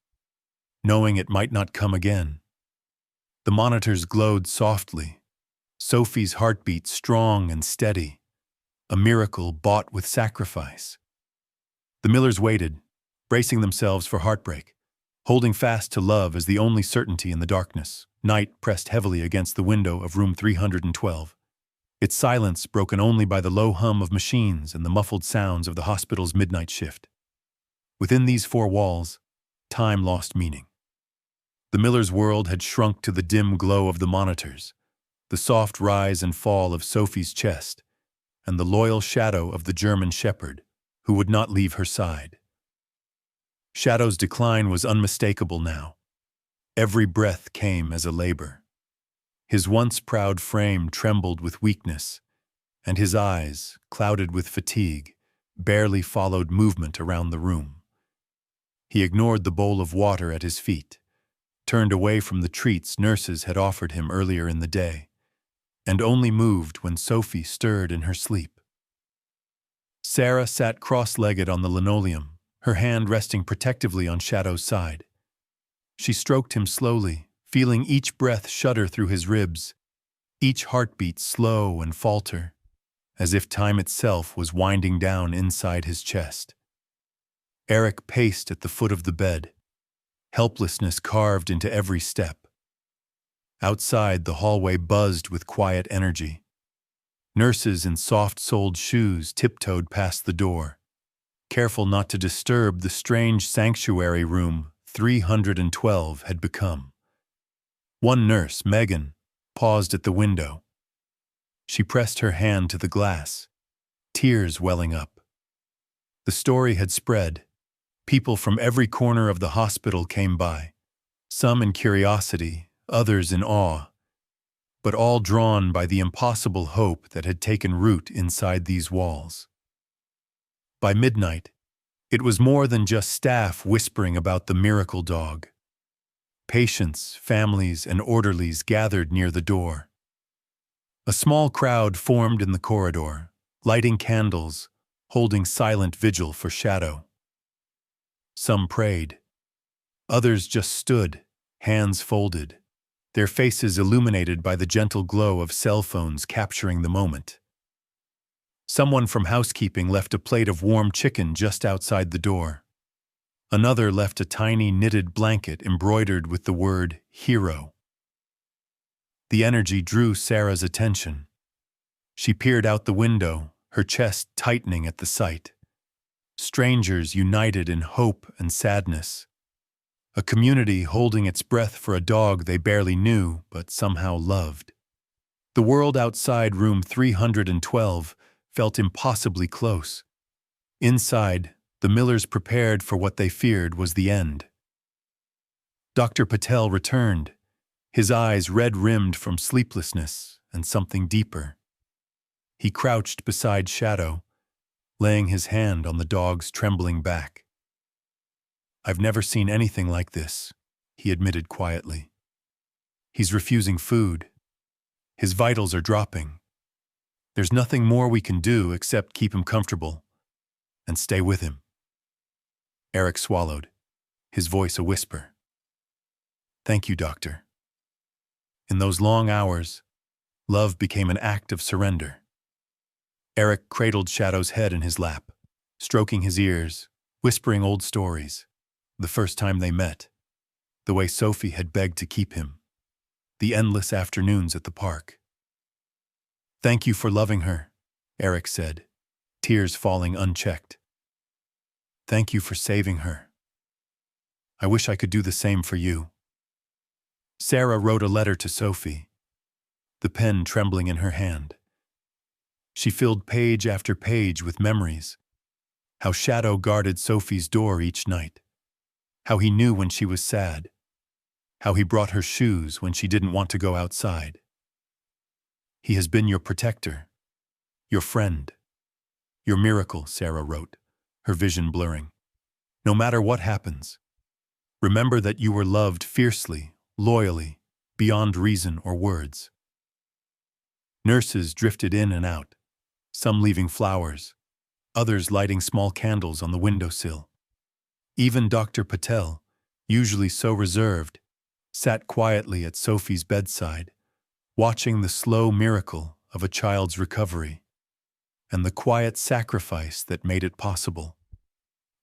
knowing it might not come again. The monitors glowed softly, Sophie's heartbeat strong and steady, a miracle bought with sacrifice. The Millers waited, bracing themselves for heartbreak, holding fast to love as the only certainty in the darkness. Night pressed heavily against the window of room 312, its silence broken only by the low hum of machines and the muffled sounds of the hospital's midnight shift. Within these four walls, time lost meaning. The Millers' world had shrunk to the dim glow of the monitors, the soft rise and fall of Sophie's chest, and the loyal shadow of the German shepherd, who would not leave her side. Shadow's decline was unmistakable now. Every breath came as a labor. His once proud frame trembled with weakness, and his eyes, clouded with fatigue, barely followed movement around the room. He ignored the bowl of water at his feet, turned away from the treats nurses had offered him earlier in the day, and only moved when Sophie stirred in her sleep. Sarah sat cross-legged on the linoleum, her hand resting protectively on Shadow's side. She stroked him slowly, feeling each breath shudder through his ribs, each heartbeat slow and falter, as if time itself was winding down inside his chest. Eric paced at the foot of the bed, helplessness carved into every step. Outside, the hallway buzzed with quiet energy. Nurses in soft-soled shoes tiptoed past the door, careful not to disturb the strange sanctuary room 312 had become. One nurse, Megan, paused at the window. She pressed her hand to the glass, tears welling up. The story had spread. People from every corner of the hospital came by, some in curiosity, others in awe, but all drawn by the impossible hope that had taken root inside these walls. By midnight, it was more than just staff whispering about the miracle dog. Patients, families, and orderlies gathered near the door. A small crowd formed in the corridor, lighting candles, holding silent vigil for Shadow. Some prayed. Others just stood, hands folded, their faces illuminated by the gentle glow of cell phones capturing the moment. Someone from housekeeping left a plate of warm chicken just outside the door. Another left a tiny knitted blanket embroidered with the word hero. The energy drew Sarah's attention. She peered out the window, her chest tightening at the sight. Strangers united in hope and sadness. A community holding its breath for a dog they barely knew but somehow loved. The world outside room 312 felt impossibly close. Inside, the Millers prepared for what they feared was the end. Dr. Patel returned, his eyes red-rimmed from sleeplessness and something deeper. He crouched beside Shadow, laying his hand on the dog's trembling back. "I've never seen anything like this," he admitted quietly. "He's refusing food. His vitals are dropping. There's nothing more we can do except keep him comfortable and stay with him." Eric swallowed, his voice a whisper. "Thank you, doctor." In those long hours, love became an act of surrender. Eric cradled Shadow's head in his lap, stroking his ears, whispering old stories. The first time they met, the way Sophie had begged to keep him, the endless afternoons at the park. "Thank you for loving her," Eric said, tears falling unchecked. "Thank you for saving her. I wish I could do the same for you." Sarah wrote a letter to Sophie, the pen trembling in her hand. She filled page after page with memories, how Shadow guarded Sophie's door each night, how he knew when she was sad, how he brought her shoes when she didn't want to go outside. "He has been your protector, your friend, your miracle," Sarah wrote, her vision blurring. "No matter what happens, remember that you were loved fiercely, loyally, beyond reason or words." Nurses drifted in and out, some leaving flowers, others lighting small candles on the windowsill. Even Dr. Patel, usually so reserved, sat quietly at Sophie's bedside, watching the slow miracle of a child's recovery and the quiet sacrifice that made it possible.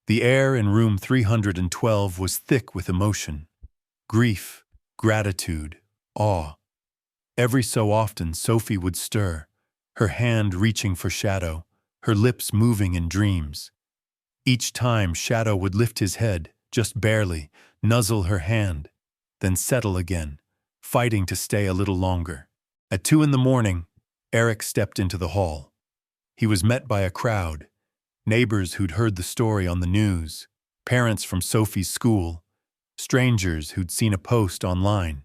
The air in room 312 was thick with emotion, grief, gratitude, awe. Every so often Sophie would stir, her hand reaching for Shadow, her lips moving in dreams. Each time Shadow would lift his head, just barely, nuzzle her hand, then settle again, fighting to stay a little longer. At 2 a.m, Eric stepped into the hall. He was met by a crowd, neighbors who'd heard the story on the news, parents from Sophie's school, strangers who'd seen a post online.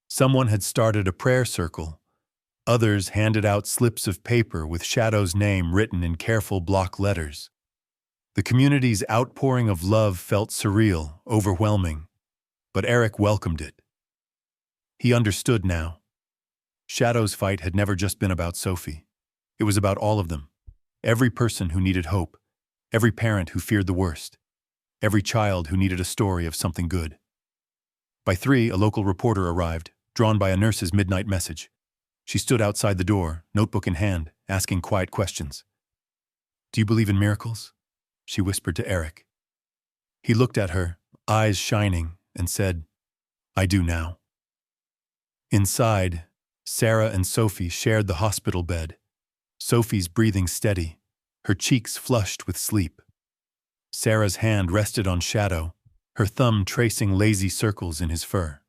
Someone had started a prayer circle, Others handed out slips of paper with Shadow's name written in careful block letters. The community's outpouring of love felt surreal, overwhelming, but Eric welcomed it. He understood now. Shadow's fight had never just been about Sophie. It was about all of them. Every person who needed hope, every parent who feared the worst, every child who needed a story of something good. By 3, a local reporter arrived, drawn by a nurse's midnight message. She stood outside the door, notebook in hand, asking quiet questions. "Do you believe in miracles?" she whispered to Eric. He looked at her, eyes shining, and said, "I do now." Inside, Sarah and Sophie shared the hospital bed, Sophie's breathing steady, her cheeks flushed with sleep. Sarah's hand rested on Shadow, her thumb tracing lazy circles in his fur.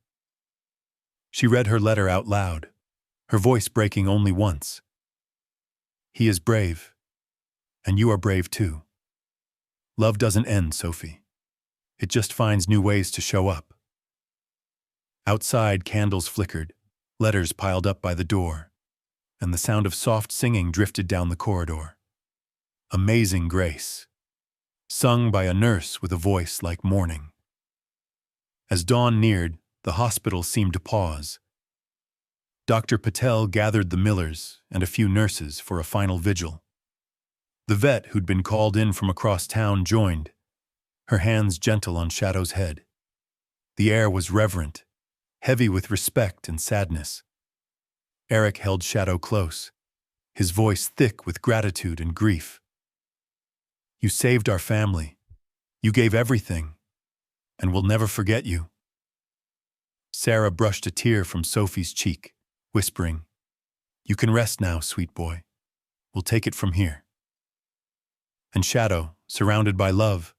She read her letter out loud, her voice breaking only once. "He is brave, and you are brave too. Love doesn't end, Sophie. It just finds new ways to show up." Outside, candles flickered, letters piled up by the door, and the sound of soft singing drifted down the corridor. Amazing Grace, sung by a nurse with a voice like morning. As dawn neared, the hospital seemed to pause. Dr. Patel gathered the Millers and a few nurses for a final vigil. The vet who'd been called in from across town joined, her hands gentle on Shadow's head. The air was reverent, heavy with respect and sadness. Eric held Shadow close, his voice thick with gratitude and grief. "You saved our family. You gave everything, and we'll never forget you." Sarah brushed a tear from Sophie's cheek, whispering, "You can rest now, sweet boy. We'll take it from here." And Shadow, surrounded by love,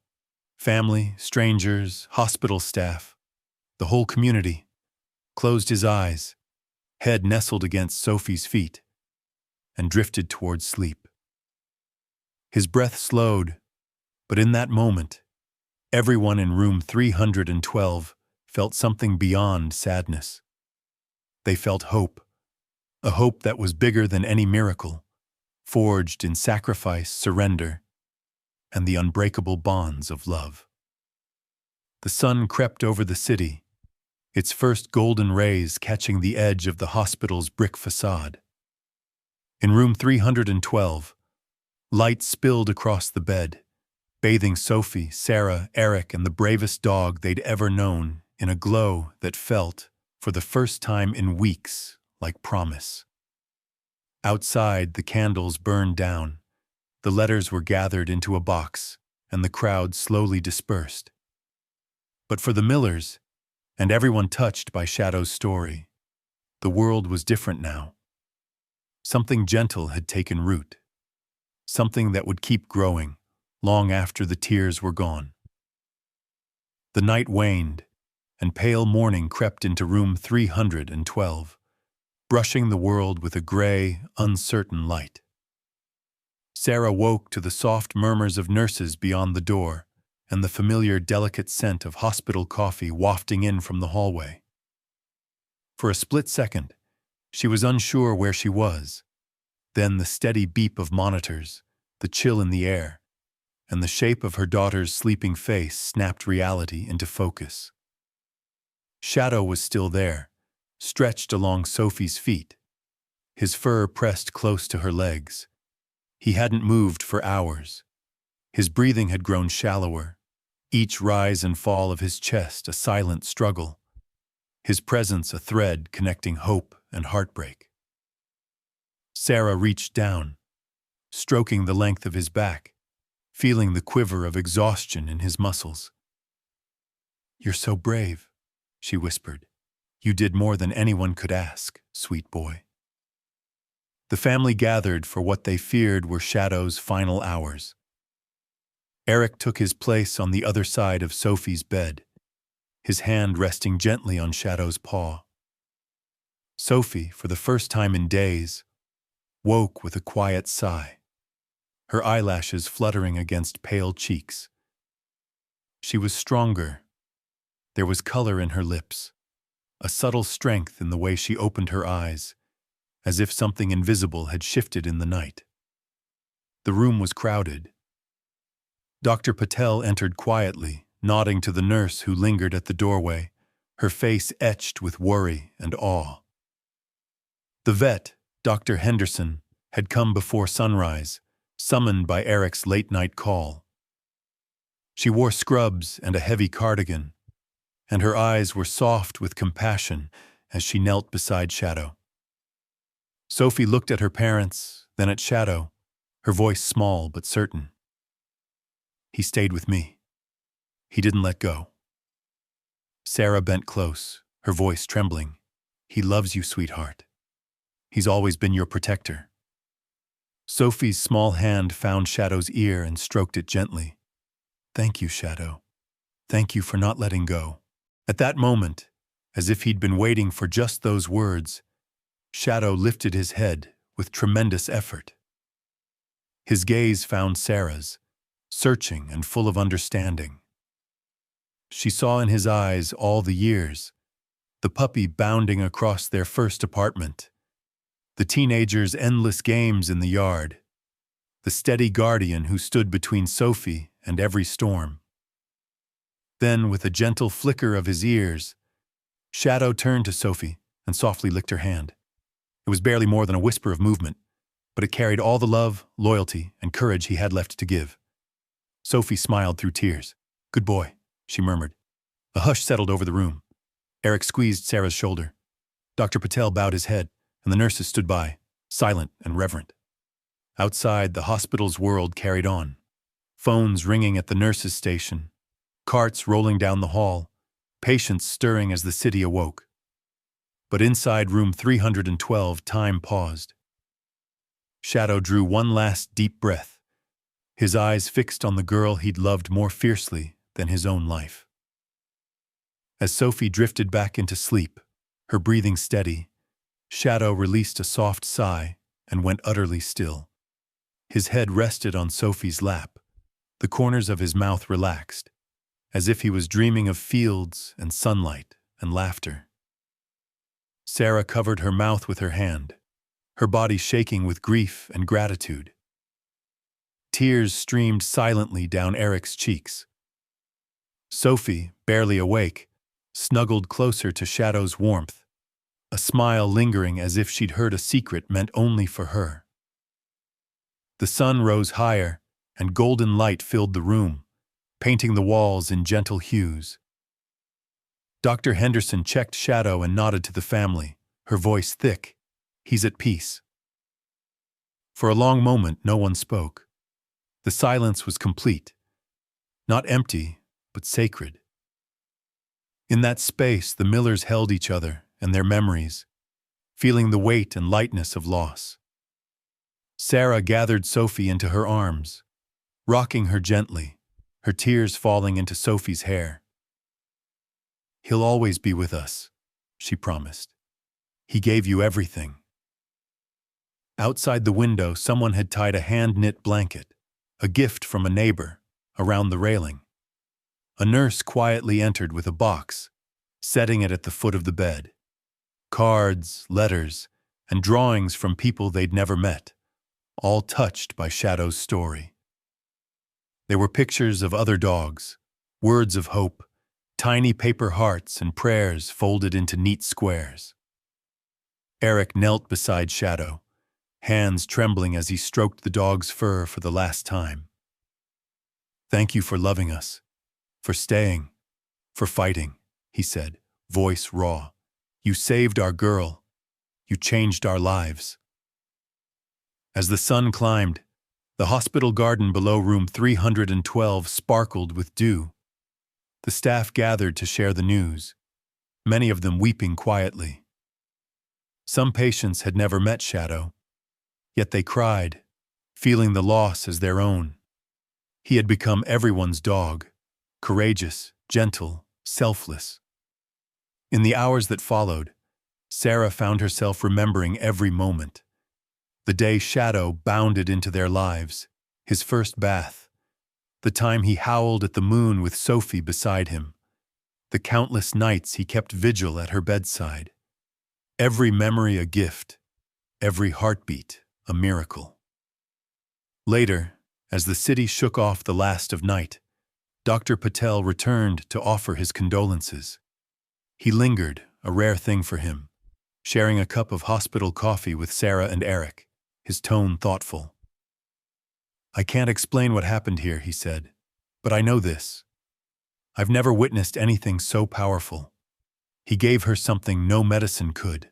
family, strangers, hospital staff, the whole community, closed his eyes, head nestled against Sophie's feet, and drifted towards sleep. His breath slowed, but in that moment, everyone in room 312 felt something beyond sadness. They felt hope, a hope that was bigger than any miracle, forged in sacrifice, surrender, and the unbreakable bonds of love. The sun crept over the city, its first golden rays catching the edge of the hospital's brick facade. In room 312, light spilled across the bed, bathing Sophie, Sarah, Eric, and the bravest dog they'd ever known in a glow that felt, for the first time in weeks, like promise. Outside, the candles burned down, the letters were gathered into a box, and the crowd slowly dispersed. But for the Millers, and everyone touched by Shadow's story, the world was different now. Something gentle had taken root, something that would keep growing long after the tears were gone. The night waned, and pale morning crept into room 312, brushing the world with a gray, uncertain light. Sarah woke to the soft murmurs of nurses beyond the door and the familiar, delicate scent of hospital coffee wafting in from the hallway. For a split second, she was unsure where she was. Then the steady beep of monitors, the chill in the air, and the shape of her daughter's sleeping face snapped reality into focus. Shadow was still there, stretched along Sophie's feet, his fur pressed close to her legs. He hadn't moved for hours. His breathing had grown shallower, each rise and fall of his chest a silent struggle, his presence a thread connecting hope and heartbreak. Sarah reached down, stroking the length of his back, feeling the quiver of exhaustion in his muscles. "You're so brave," she whispered. "You did more than anyone could ask, sweet boy." The family gathered for what they feared were Shadow's final hours. Eric took his place on the other side of Sophie's bed, his hand resting gently on Shadow's paw. Sophie, for the first time in days, woke with a quiet sigh, her eyelashes fluttering against pale cheeks. She was stronger. There was color in her lips, a subtle strength in the way she opened her eyes, as if something invisible had shifted in the night. The room was crowded. Dr. Patel entered quietly, nodding to the nurse who lingered at the doorway, her face etched with worry and awe. The vet, Dr. Henderson, had come before sunrise, summoned by Eric's late-night call. She wore scrubs and a heavy cardigan, and her eyes were soft with compassion as she knelt beside Shadow. Sophie looked at her parents, then at Shadow, her voice small but certain. "He stayed with me. He didn't let go." Sarah bent close, her voice trembling. "He loves you, sweetheart. He's always been your protector." Sophie's small hand found Shadow's ear and stroked it gently. "Thank you, Shadow. Thank you for not letting go." At that moment, as if he'd been waiting for just those words, Shadow lifted his head with tremendous effort. His gaze found Sarah's, searching and full of understanding. She saw in his eyes all the years, the puppy bounding across their first apartment, the teenager's endless games in the yard, the steady guardian who stood between Sophie and every storm. Then, with a gentle flicker of his ears, Shadow turned to Sophie and softly licked her hand. It was barely more than a whisper of movement, but it carried all the love, loyalty, and courage he had left to give. Sophie smiled through tears. "Good boy," she murmured. A hush settled over the room. Eric squeezed Sarah's shoulder. Dr. Patel bowed his head, and the nurses stood by, silent and reverent. Outside, the hospital's world carried on. Phones ringing at the nurses' station, carts rolling down the hall, patients stirring as the city awoke. But inside room 312, time paused. Shadow drew one last deep breath, his eyes fixed on the girl he'd loved more fiercely than his own life. As Sophie drifted back into sleep, her breathing steady, Shadow released a soft sigh and went utterly still. His head rested on Sophie's lap, the corners of his mouth relaxed, as if he was dreaming of fields and sunlight and laughter. Sarah covered her mouth with her hand, her body shaking with grief and gratitude. Tears streamed silently down Eric's cheeks. Sophie, barely awake, snuggled closer to Shadow's warmth, a smile lingering as if she'd heard a secret meant only for her. The sun rose higher, and golden light filled the room, painting the walls in gentle hues. Dr. Henderson checked Shadow and nodded to the family, her voice thick. "He's at peace." For a long moment, no one spoke. The silence was complete, not empty, but sacred. In that space, the Millers held each other and their memories, feeling the weight and lightness of loss. Sarah gathered Sophie into her arms, rocking her gently, her tears falling into Sophie's hair. "He'll always be with us," she promised. "He gave you everything." Outside the window, someone had tied a hand-knit blanket, a gift from a neighbor, around the railing. A nurse quietly entered with a box, setting it at the foot of the bed. Cards, letters, and drawings from people they'd never met, all touched by Shadow's story. There were pictures of other dogs, words of hope, tiny paper hearts and prayers folded into neat squares. Eric knelt beside Shadow, hands trembling as he stroked the dog's fur for the last time. "Thank you for loving us, for staying, for fighting," he said, voice raw. "You saved our girl. You changed our lives." As the sun climbed, the hospital garden below room 312 sparkled with dew. The staff gathered to share the news, many of them weeping quietly. Some patients had never met Shadow, yet they cried, feeling the loss as their own. He had become everyone's dog, courageous, gentle, selfless. In the hours that followed, Sarah found herself remembering every moment. The day Shadow bounded into their lives, his first bath, the time he howled at the moon with Sophie beside him, the countless nights he kept vigil at her bedside. Every memory a gift, every heartbeat a miracle. Later, as the city shook off the last of night, Dr. Patel returned to offer his condolences. He lingered, a rare thing for him, sharing a cup of hospital coffee with Sarah and Eric, his tone thoughtful. "I can't explain what happened here," he said, "but I know this. I've never witnessed anything so powerful. He gave her something no medicine could."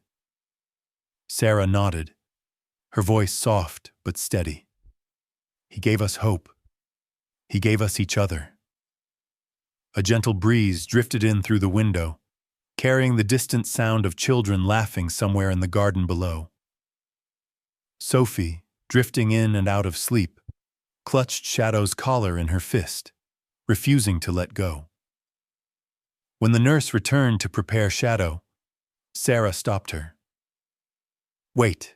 Sarah nodded, her voice soft but steady. "He gave us hope. He gave us each other." A gentle breeze drifted in through the window, carrying the distant sound of children laughing somewhere in the garden below. Sophie, drifting in and out of sleep, clutched Shadow's collar in her fist, refusing to let go. When the nurse returned to prepare Shadow, Sarah stopped her. "Wait.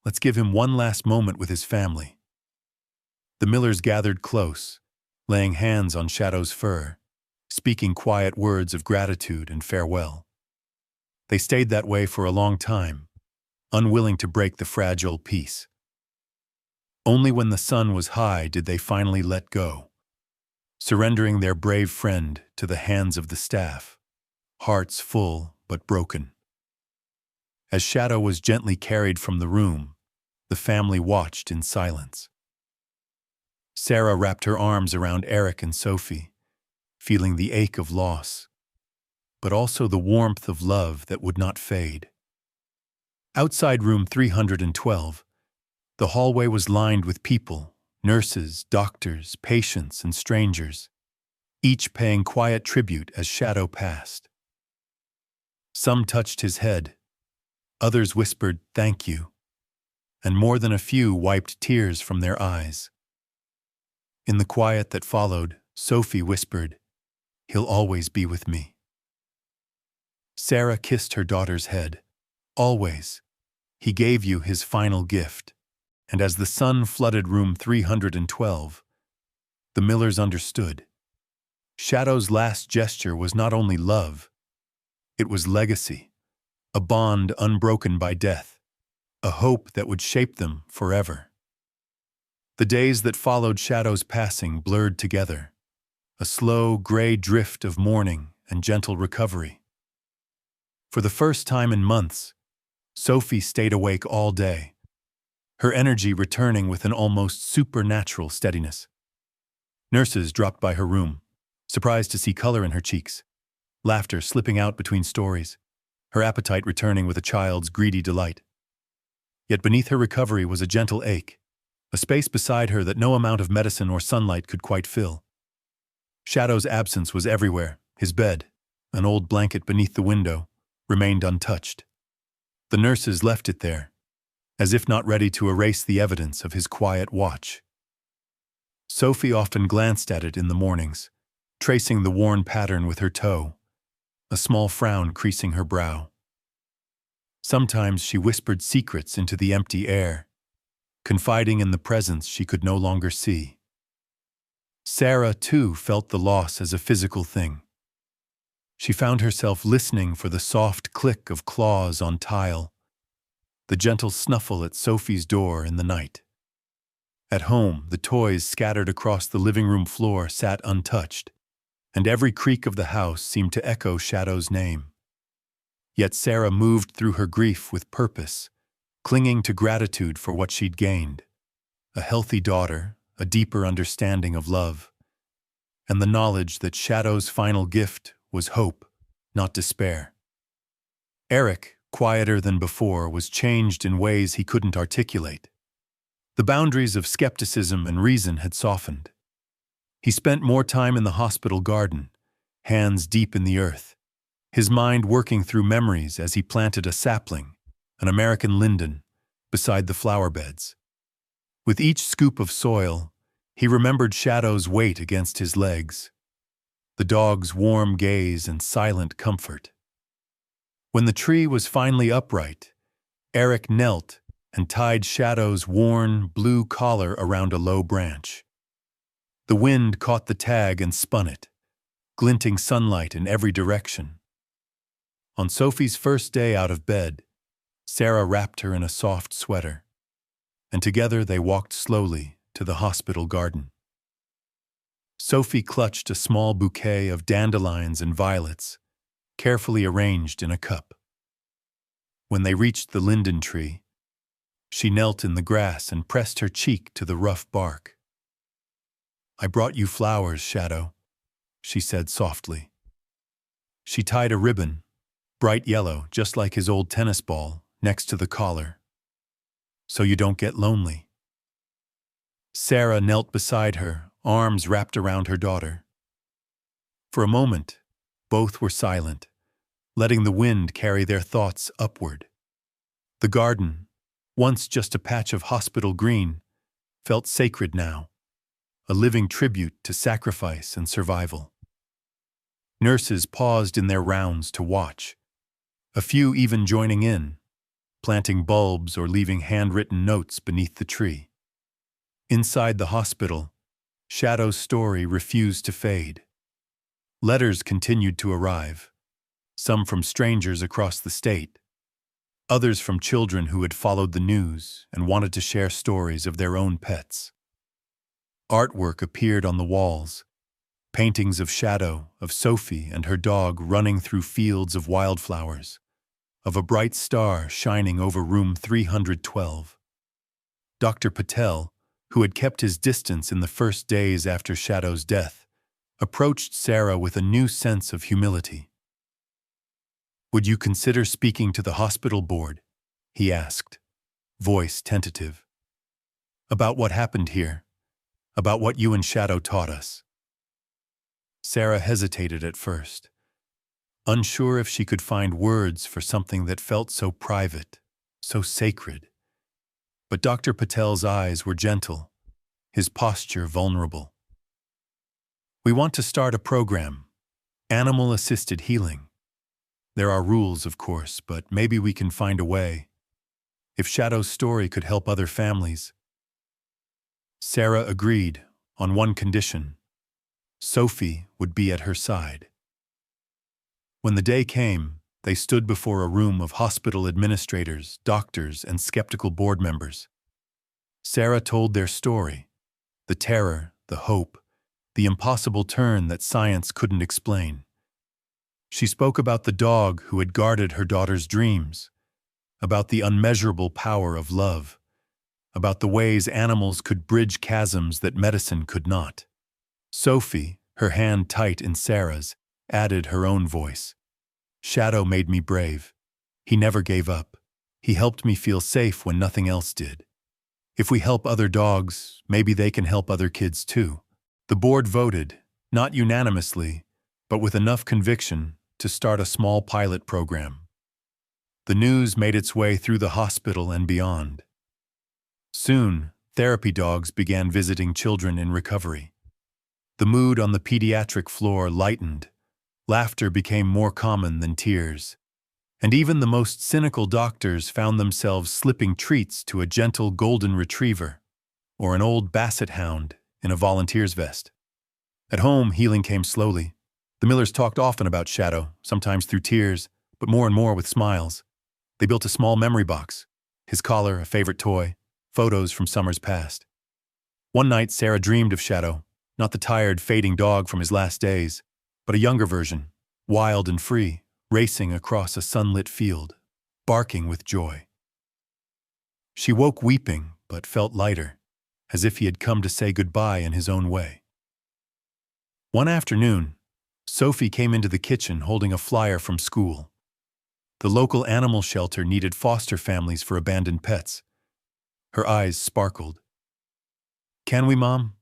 Let's give him one last moment with his family." The Millers gathered close, laying hands on Shadow's fur, speaking quiet words of gratitude and farewell. They stayed that way for a long time, unwilling to break the fragile peace. Only when the sun was high did they finally let go, surrendering their brave friend to the hands of the staff, hearts full but broken. As Shadow was gently carried from the room, the family watched in silence. Sarah wrapped her arms around Eric and Sophie, feeling the ache of loss, but also the warmth of love that would not fade. Outside room 312, the hallway was lined with people, nurses, doctors, patients, and strangers, each paying quiet tribute as Shadow passed. Some touched his head, others whispered, "Thank you," and more than a few wiped tears from their eyes. In the quiet that followed, Sophie whispered, "He'll always be with me." Sarah kissed her daughter's head. "Always. He gave you his final gift." And as the sun flooded room 312, the Millers understood. Shadow's last gesture was not only love, it was legacy, a bond unbroken by death, a hope that would shape them forever. The days that followed Shadow's passing blurred together, a slow, gray drift of mourning and gentle recovery. For the first time in months, Sophie stayed awake all day, her energy returning with an almost supernatural steadiness. Nurses dropped by her room, surprised to see color in her cheeks, laughter slipping out between stories, her appetite returning with a child's greedy delight. Yet beneath her recovery was a gentle ache, a space beside her that no amount of medicine or sunlight could quite fill. Shadow's absence was everywhere. His bed, an old blanket beneath the window, remained untouched. The nurses left it there, as if not ready to erase the evidence of his quiet watch. Sophie often glanced at it in the mornings, tracing the worn pattern with her toe, a small frown creasing her brow. Sometimes she whispered secrets into the empty air, confiding in the presence she could no longer see. Sarah, too, felt the loss as a physical thing. She found herself listening for the soft click of claws on tile, the gentle snuffle at Sophie's door in the night. At home, the toys scattered across the living room floor sat untouched, and every creak of the house seemed to echo Shadow's name. Yet Sarah moved through her grief with purpose, clinging to gratitude for what she'd gained: a healthy daughter, a deeper understanding of love, and the knowledge that Shadow's final gift was hope, not despair. Eric, quieter than before, was changed in ways he couldn't articulate. The boundaries of skepticism and reason had softened. He spent more time in the hospital garden, hands deep in the earth, his mind working through memories as he planted a sapling, an American linden, beside the flower beds. With each scoop of soil, he remembered Shadow's weight against his legs, the dog's warm gaze and silent comfort. When the tree was finally upright, Eric knelt and tied Shadow's worn, blue collar around a low branch. The wind caught the tag and spun it, glinting sunlight in every direction. On Sophie's first day out of bed, Sarah wrapped her in a soft sweater, and together they walked slowly to the hospital garden. Sophie clutched a small bouquet of dandelions and violets, carefully arranged in a cup. When they reached the linden tree, she knelt in the grass and pressed her cheek to the rough bark. "I brought you flowers, Shadow," she said softly. She tied a ribbon, bright yellow, just like his old tennis ball, next to the collar. "So you don't get lonely." Sarah knelt beside her, arms wrapped around her daughter. For a moment, both were silent, letting the wind carry their thoughts upward. The garden, once just a patch of hospital green, felt sacred now, a living tribute to sacrifice and survival. Nurses paused in their rounds to watch, a few even joining in, planting bulbs or leaving handwritten notes beneath the tree. Inside the hospital, Shadow's story refused to fade. Letters continued to arrive, some from strangers across the state, others from children who had followed the news and wanted to share stories of their own pets. Artwork appeared on the walls, paintings of Shadow, of Sophie and her dog running through fields of wildflowers, of a bright star shining over room 312. Dr. Patel, who had kept his distance in the first days after Shadow's death, approached Sarah with a new sense of humility. "Would you consider speaking to the hospital board?" he asked, voice tentative. "About what happened here, about what you and Shadow taught us." Sarah hesitated at first, unsure if she could find words for something that felt so private, so sacred. But Dr. Patel's eyes were gentle, his posture vulnerable. "We want to start a program, animal-assisted healing. There are rules, of course, but maybe we can find a way. If Shadow's story could help other families." Sarah agreed on one condition: Sophie would be at her side. When the day came, they stood before a room of hospital administrators, doctors, and skeptical board members. Sarah told their story, the terror, the hope, the impossible turn that science couldn't explain. She spoke about the dog who had guarded her daughter's dreams, about the unmeasurable power of love, about the ways animals could bridge chasms that medicine could not. Sophie, her hand tight in Sarah's, added her own voice. "Shadow made me brave. He never gave up. He helped me feel safe when nothing else did. If we help other dogs, maybe they can help other kids too." The board voted, not unanimously, but with enough conviction to start a small pilot program. The news made its way through the hospital and beyond. Soon, therapy dogs began visiting children in recovery. The mood on the pediatric floor lightened. Laughter became more common than tears. And even the most cynical doctors found themselves slipping treats to a gentle golden retriever or an old basset hound in a volunteer's vest. At home, healing came slowly. The Millers talked often about Shadow, sometimes through tears, but more and more with smiles. They built a small memory box, his collar, a favorite toy, photos from summers past. One night, Sarah dreamed of Shadow, not the tired, fading dog from his last days, but a younger version, wild and free, racing across a sunlit field, barking with joy. She woke weeping, but felt lighter, as if he had come to say goodbye in his own way. One afternoon, Sophie came into the kitchen holding a flyer from school. The local animal shelter needed foster families for abandoned pets. Her eyes sparkled. "Can we, Mom?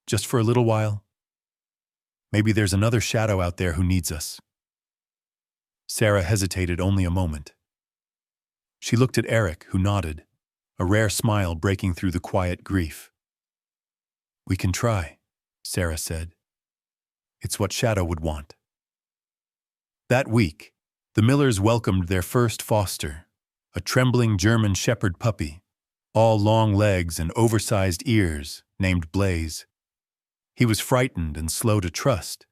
Just for a little while? Maybe there's another Shadow out there who needs us." Sarah hesitated only a moment. She looked at Eric, who nodded, a rare smile breaking through the quiet grief. "We can try," Sarah said. "It's what Shadow would want." That week, the Millers welcomed their first foster, a trembling German Shepherd puppy, all long legs and oversized ears, named Blaze. He was frightened and slow to trust,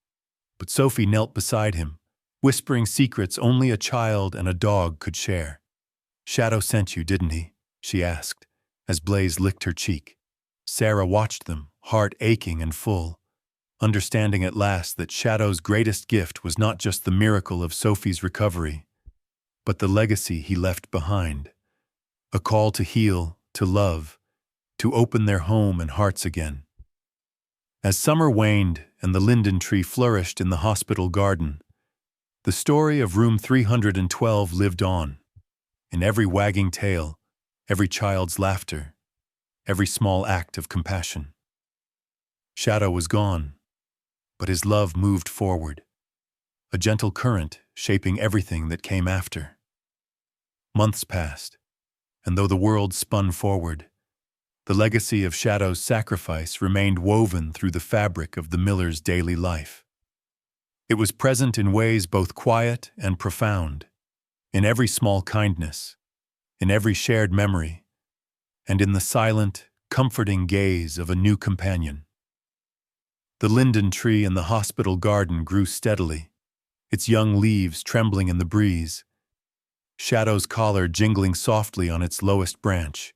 but Sophie knelt beside him, whispering secrets only a child and a dog could share. "Shadow sent you, didn't he?" she asked, as Blaze licked her cheek. Sarah watched them, heart aching and full, understanding at last that Shadow's greatest gift was not just the miracle of Sophie's recovery, but the legacy he left behind. A call to heal, to love, to open their home and hearts again. As summer waned and the linden tree flourished in the hospital garden, the story of room 312 lived on, in every wagging tail, every child's laughter, every small act of compassion. Shadow was gone, but his love moved forward, a gentle current shaping everything that came after. Months passed, and though the world spun forward, the legacy of Shadow's sacrifice remained woven through the fabric of the Millers' daily life. It was present in ways both quiet and profound, in every small kindness, in every shared memory, and in the silent, comforting gaze of a new companion. The linden tree in the hospital garden grew steadily, its young leaves trembling in the breeze, Shadow's collar jingling softly on its lowest branch,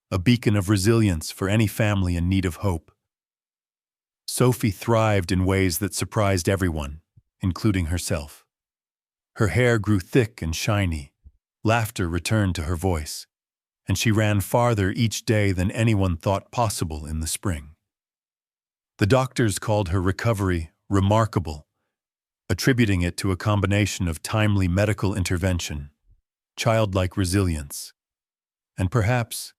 a beacon of resilience for any family in need of hope. Sophie thrived in ways that surprised everyone, including herself. Her hair grew thick and shiny, laughter returned to her voice, and she ran farther each day than anyone thought possible in the spring. The doctors called her recovery remarkable, attributing it to a combination of timely medical intervention, childlike resilience, and perhaps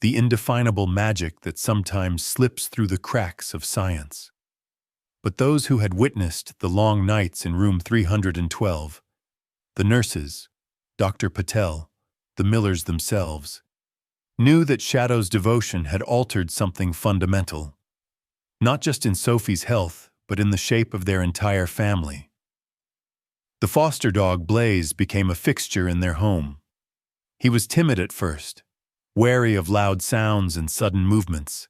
the indefinable magic that sometimes slips through the cracks of science. But those who had witnessed the long nights in room 312, the nurses, Dr. Patel, the Millers themselves, knew that Shadow's devotion had altered something fundamental, not just in Sophie's health, but in the shape of their entire family. The foster dog Blaze became a fixture in their home. He was timid at first, wary of loud sounds and sudden movements,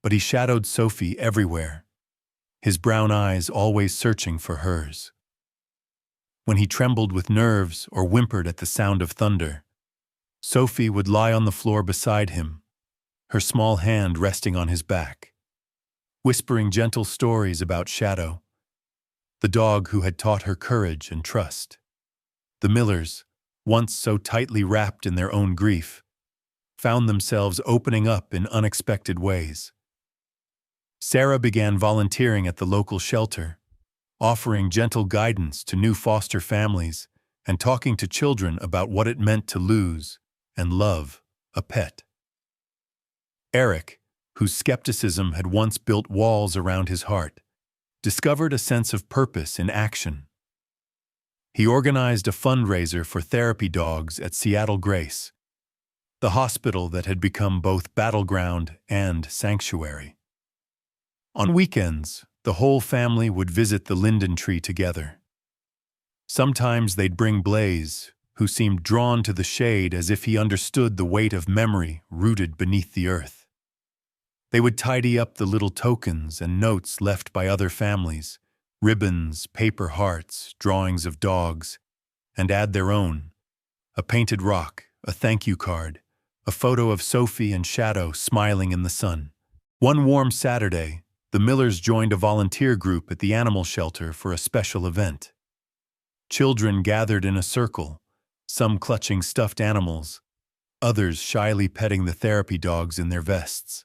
but he shadowed Sophie everywhere, his brown eyes always searching for hers. When he trembled with nerves or whimpered at the sound of thunder, Sophie would lie on the floor beside him, her small hand resting on his back, whispering gentle stories about Shadow, the dog who had taught her courage and trust. The Millers, once so tightly wrapped in their own grief, found themselves opening up in unexpected ways. Sarah began volunteering at the local shelter, offering gentle guidance to new foster families and talking to children about what it meant to lose and love a pet. Eric, whose skepticism had once built walls around his heart, discovered a sense of purpose in action. He organized a fundraiser for therapy dogs at Seattle Grace, the hospital that had become both battleground and sanctuary. On weekends, the whole family would visit the linden tree together. Sometimes they'd bring Blaze, who seemed drawn to the shade as if he understood the weight of memory rooted beneath the earth. They would tidy up the little tokens and notes left by other families, ribbons, paper hearts, drawings of dogs, and add their own, a painted rock, a thank you card, a photo of Sophie and Shadow smiling in the sun. One warm Saturday, the Millers joined a volunteer group at the animal shelter for a special event. Children gathered in a circle, some clutching stuffed animals, others shyly petting the therapy dogs in their vests.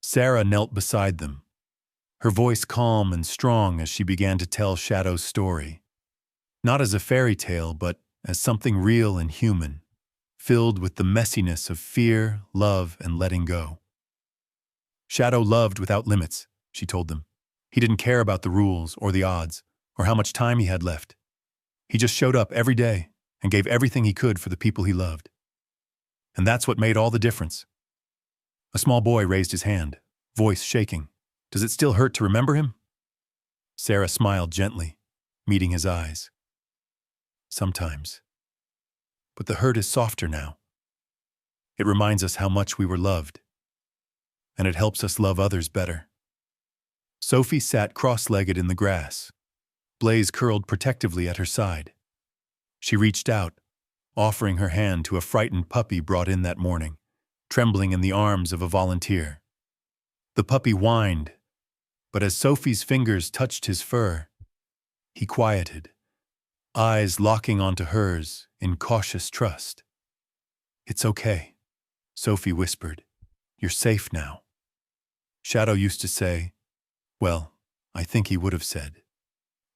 Sarah knelt beside them, her voice calm and strong as she began to tell Shadow's story, not as a fairy tale, but as something real and human, filled with the messiness of fear, love, and letting go. Shadow loved without limits, she told them. He didn't care about the rules or the odds or how much time he had left. He just showed up every day and gave everything he could for the people he loved. And that's what made all the difference. A small boy raised his hand, voice shaking. Does it still hurt to remember him? Sarah smiled gently, meeting his eyes. Sometimes. But the hurt is softer now. It reminds us how much we were loved. And it helps us love others better. Sophie sat cross-legged in the grass. Blaze curled protectively at her side. She reached out, offering her hand to a frightened puppy brought in that morning, trembling in the arms of a volunteer. The puppy whined, but as Sophie's fingers touched his fur, he quieted, eyes locking onto hers in cautious trust. "It's okay," Sophie whispered. "You're safe now." Shadow used to say, well, I think he would have said,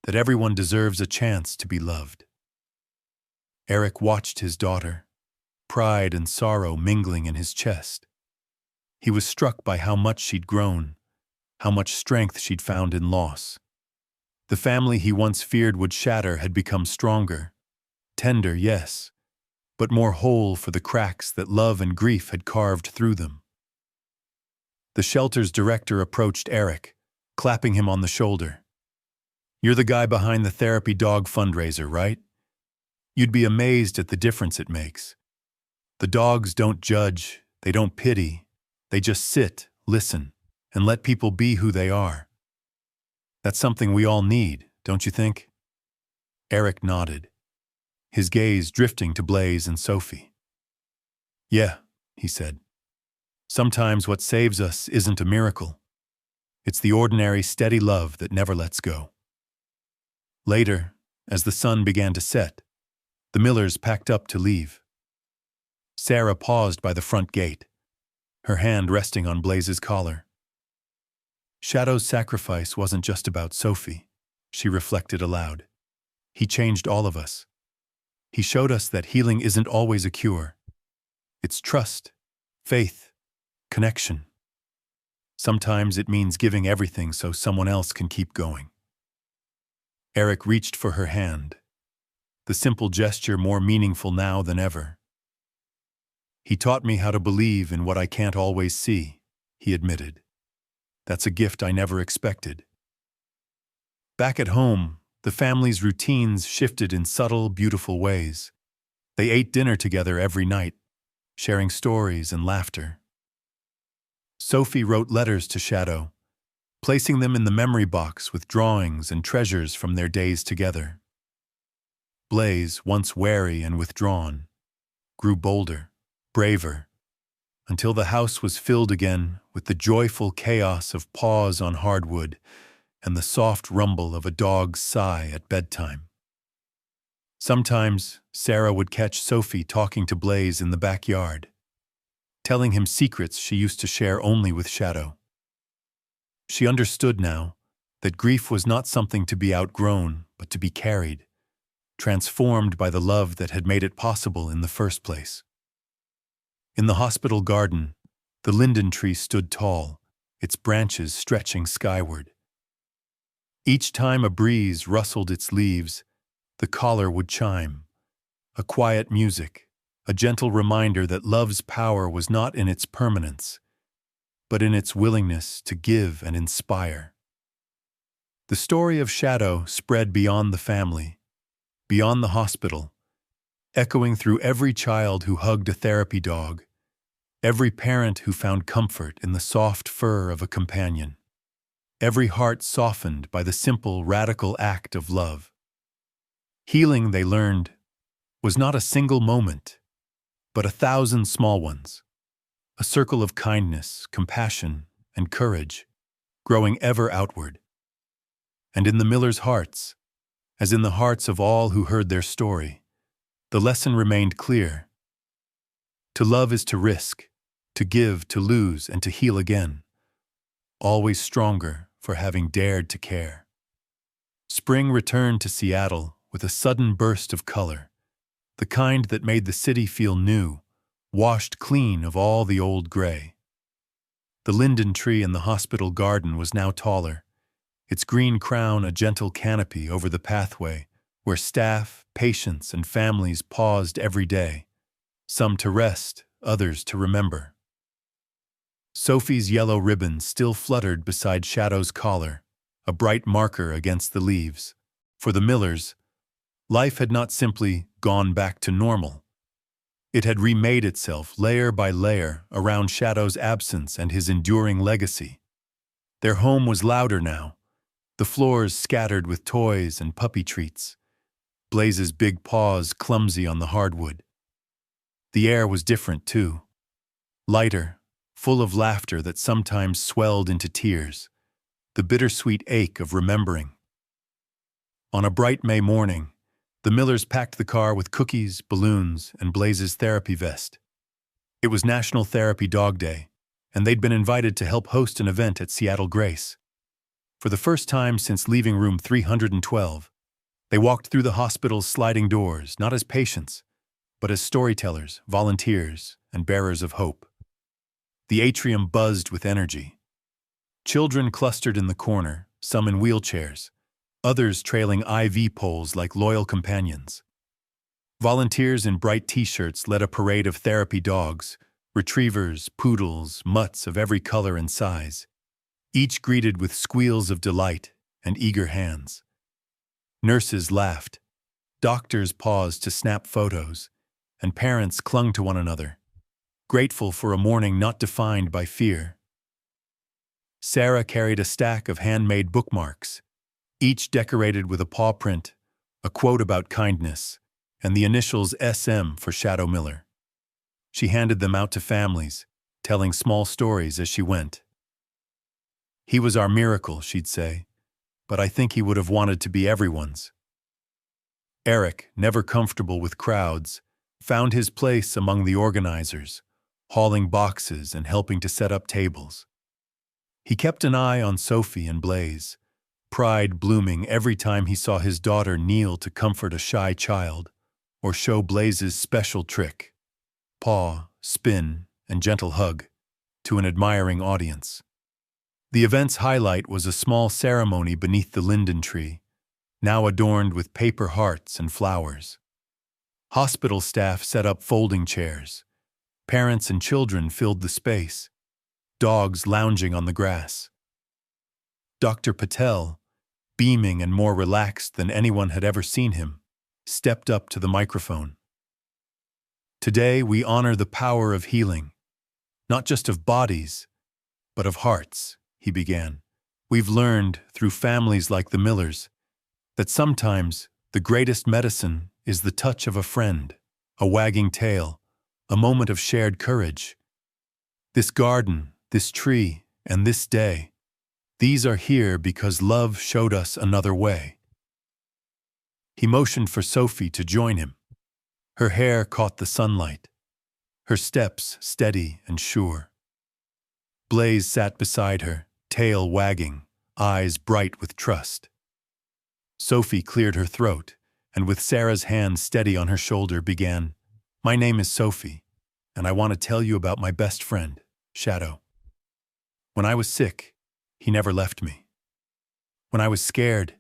that everyone deserves a chance to be loved. Eric watched his daughter, pride and sorrow mingling in his chest. He was struck by how much she'd grown, how much strength she'd found in loss. The family he once feared would shatter had become stronger, tender, yes, but more whole for the cracks that love and grief had carved through them. The shelter's director approached Eric, clapping him on the shoulder. "You're the guy behind the therapy dog fundraiser, right? You'd be amazed at the difference it makes. The dogs don't judge, they don't pity, they just sit, listen, and let people be who they are. That's something we all need, don't you think?" Eric nodded, his gaze drifting to Blaze and Sophie. "Yeah," he said. "Sometimes what saves us isn't a miracle. It's the ordinary, steady love that never lets go." Later, as the sun began to set, the Millers packed up to leave. Sarah paused by the front gate, her hand resting on Blaze's collar. Shadow's sacrifice wasn't just about Sophie, she reflected aloud. He changed all of us. He showed us that healing isn't always a cure. It's trust, faith, connection. Sometimes it means giving everything so someone else can keep going. Eric reached for her hand, the simple gesture more meaningful now than ever. "He taught me how to believe in what I can't always see," he admitted. "That's a gift I never expected." Back at home, the family's routines shifted in subtle, beautiful ways. They ate dinner together every night, sharing stories and laughter. Sophie wrote letters to Shadow, placing them in the memory box with drawings and treasures from their days together. Blaze, once wary and withdrawn, grew bolder, braver, until the house was filled again with the joyful chaos of paws on hardwood and the soft rumble of a dog's sigh at bedtime. Sometimes Sarah would catch Sophie talking to Blaze in the backyard, telling him secrets she used to share only with Shadow. She understood now that grief was not something to be outgrown, but to be carried, transformed by the love that had made it possible in the first place. In the hospital garden, the linden tree stood tall, its branches stretching skyward. Each time a breeze rustled its leaves, the collar would chime, a quiet music, a gentle reminder that love's power was not in its permanence, but in its willingness to give and inspire. The story of Shadow spread beyond the family, beyond the hospital, echoing through every child who hugged a therapy dog, every parent who found comfort in the soft fur of a companion, every heart softened by the simple, radical act of love. Healing, they learned, was not a single moment, but 1,000 small ones, a circle of kindness, compassion, and courage, growing ever outward. And in the Millers' hearts, as in the hearts of all who heard their story, the lesson remained clear. To love is to risk, to give, to lose, and to heal again, always stronger for having dared to care. Spring returned to Seattle with a sudden burst of color, the kind that made the city feel new, washed clean of all the old gray. The linden tree in the hospital garden was now taller, its green crown a gentle canopy over the pathway where staff, patients, and families paused every day, some to rest, others to remember. Sophie's yellow ribbon still fluttered beside Shadow's collar, a bright marker against the leaves. For the Millers, life had not simply gone back to normal. It had remade itself layer by layer around Shadow's absence and his enduring legacy. Their home was louder now, the floors scattered with toys and puppy treats, Blaze's big paws clumsy on the hardwood, The air was different, too. Lighter, full of laughter that sometimes swelled into tears, the bittersweet ache of remembering. On a bright May morning, the Millers packed the car with cookies, balloons, and Blaze's therapy vest. It was National Therapy Dog Day, and they'd been invited to help host an event at Seattle Grace. For the first time since leaving room 312, they walked through the hospital's sliding doors, not as patients, but as storytellers, volunteers, and bearers of hope. The atrium buzzed with energy. Children clustered in the corner, some in wheelchairs, others trailing IV poles like loyal companions. Volunteers in bright t-shirts led a parade of therapy dogs, retrievers, poodles, mutts of every color and size, each greeted with squeals of delight and eager hands. Nurses laughed, doctors paused to snap photos, and parents clung to one another, grateful for a morning not defined by fear. Sarah carried a stack of handmade bookmarks, each decorated with a paw print, a quote about kindness, and the initials SM for Shadow Miller. She handed them out to families, telling small stories as she went. "He was our miracle," she'd say, "but I think he would have wanted to be everyone's." Eric, never comfortable with crowds, found his place among the organizers, hauling boxes and helping to set up tables. He kept an eye on Sophie and Blaze, pride blooming every time he saw his daughter kneel to comfort a shy child or show Blaze's special trick, paw, spin, and gentle hug, to an admiring audience. The event's highlight was a small ceremony beneath the linden tree, now adorned with paper hearts and flowers. Hospital staff set up folding chairs. Parents and children filled the space, dogs lounging on the grass. Dr. Patel, beaming and more relaxed than anyone had ever seen him, stepped up to the microphone. "Today we honor the power of healing, not just of bodies, but of hearts," he began. "We've learned, through families like the Millers, that sometimes the greatest medicine is the touch of a friend, a wagging tail, a moment of shared courage. This garden, this tree, and this day, these are here because love showed us another way." He motioned for Sophie to join him. Her hair caught the sunlight, her steps steady and sure. Blaze sat beside her, tail wagging, eyes bright with trust. Sophie cleared her throat, and with Sarah's hand steady on her shoulder began, "My name is Sophie, and I want to tell you about my best friend, Shadow. When I was sick, he never left me. When I was scared,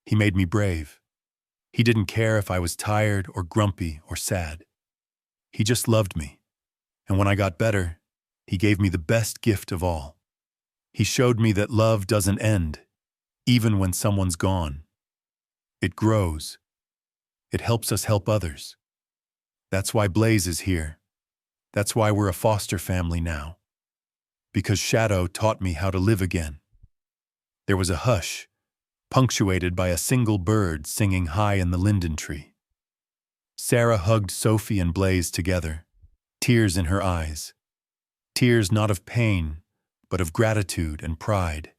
he made me brave. He didn't care if I was tired or grumpy or sad. He just loved me, and when I got better, he gave me the best gift of all. He showed me that love doesn't end, even when someone's gone. It grows. It helps us help others. That's why Blaze is here. That's why we're a foster family now. Because Shadow taught me how to live again." There was a hush, punctuated by a single bird singing high in the linden tree. Sarah hugged Sophie and Blaze together, tears in her eyes. Tears not of pain, but of gratitude and pride.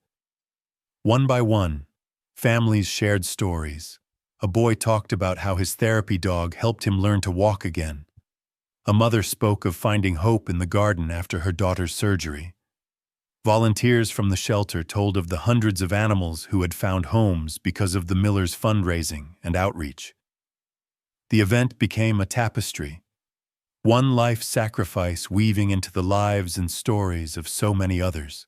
One by one, families shared stories. A boy talked about how his therapy dog helped him learn to walk again. A mother spoke of finding hope in the garden after her daughter's surgery. Volunteers from the shelter told of the hundreds of animals who had found homes because of the Millers' fundraising and outreach. The event became a tapestry, one life sacrifice weaving into the lives and stories of so many others.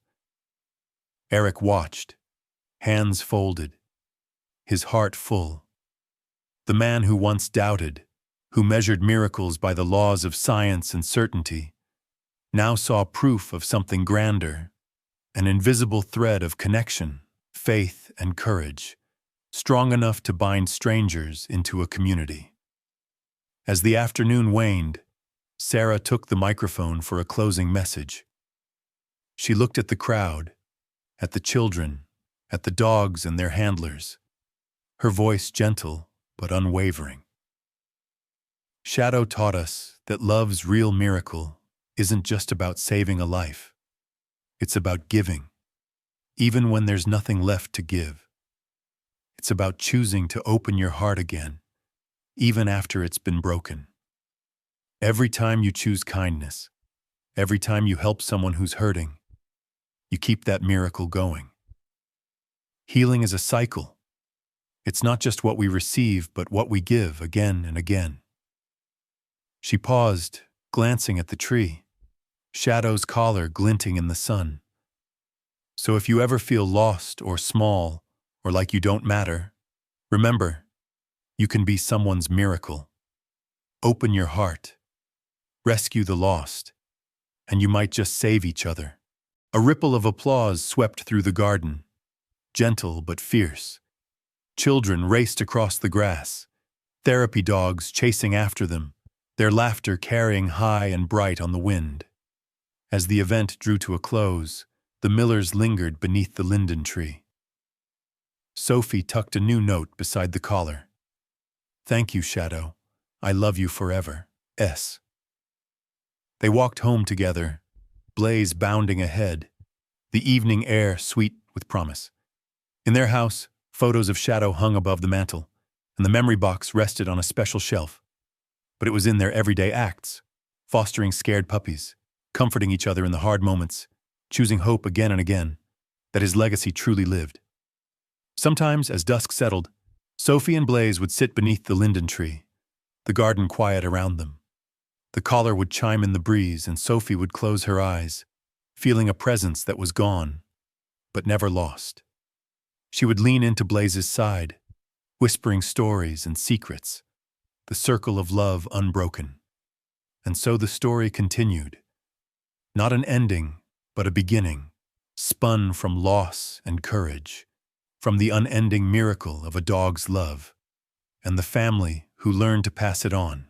Eric watched, hands folded, his heart full. The man who once doubted, who measured miracles by the laws of science and certainty, now saw proof of something grander, an invisible thread of connection, faith, and courage, strong enough to bind strangers into a community. As the afternoon waned, Sarah took the microphone for a closing message. She looked at the crowd, at the children, at the dogs and their handlers, her voice gentle but unwavering. Shadow taught us that love's real miracle isn't just about saving a life. It's about giving, even when there's nothing left to give. It's about choosing to open your heart again, even after it's been broken. Every time you choose kindness, every time you help someone who's hurting, you keep that miracle going. Healing is a cycle. It's not just what we receive, but what we give again and again. She paused, glancing at the tree, Shadow's collar glinting in the sun. So if you ever feel lost or small, or like you don't matter, remember, you can be someone's miracle. Open your heart. Rescue the lost. And you might just save each other. A ripple of applause swept through the garden, gentle but fierce. Children raced across the grass, therapy dogs chasing after them, their laughter carrying high and bright on the wind. As the event drew to a close, the Millers lingered beneath the linden tree. Sophie tucked a new note beside the collar. "Thank you, Shadow. I love you forever. S." They walked home together, Blaze bounding ahead, the evening air sweet with promise. In their house, photos of Shadow hung above the mantel, and the memory box rested on a special shelf. But it was in their everyday acts, fostering scared puppies, comforting each other in the hard moments, choosing hope again and again, that his legacy truly lived. Sometimes, as dusk settled, Sophie and Blaze would sit beneath the linden tree, the garden quiet around them. The collar would chime in the breeze, and Sophie would close her eyes, feeling a presence that was gone, but never lost. She would lean into Blaze's side, whispering stories and secrets, the circle of love unbroken. And so the story continued. Not an ending, but a beginning, spun from loss and courage, from the unending miracle of a dog's love, and the family who learned to pass it on.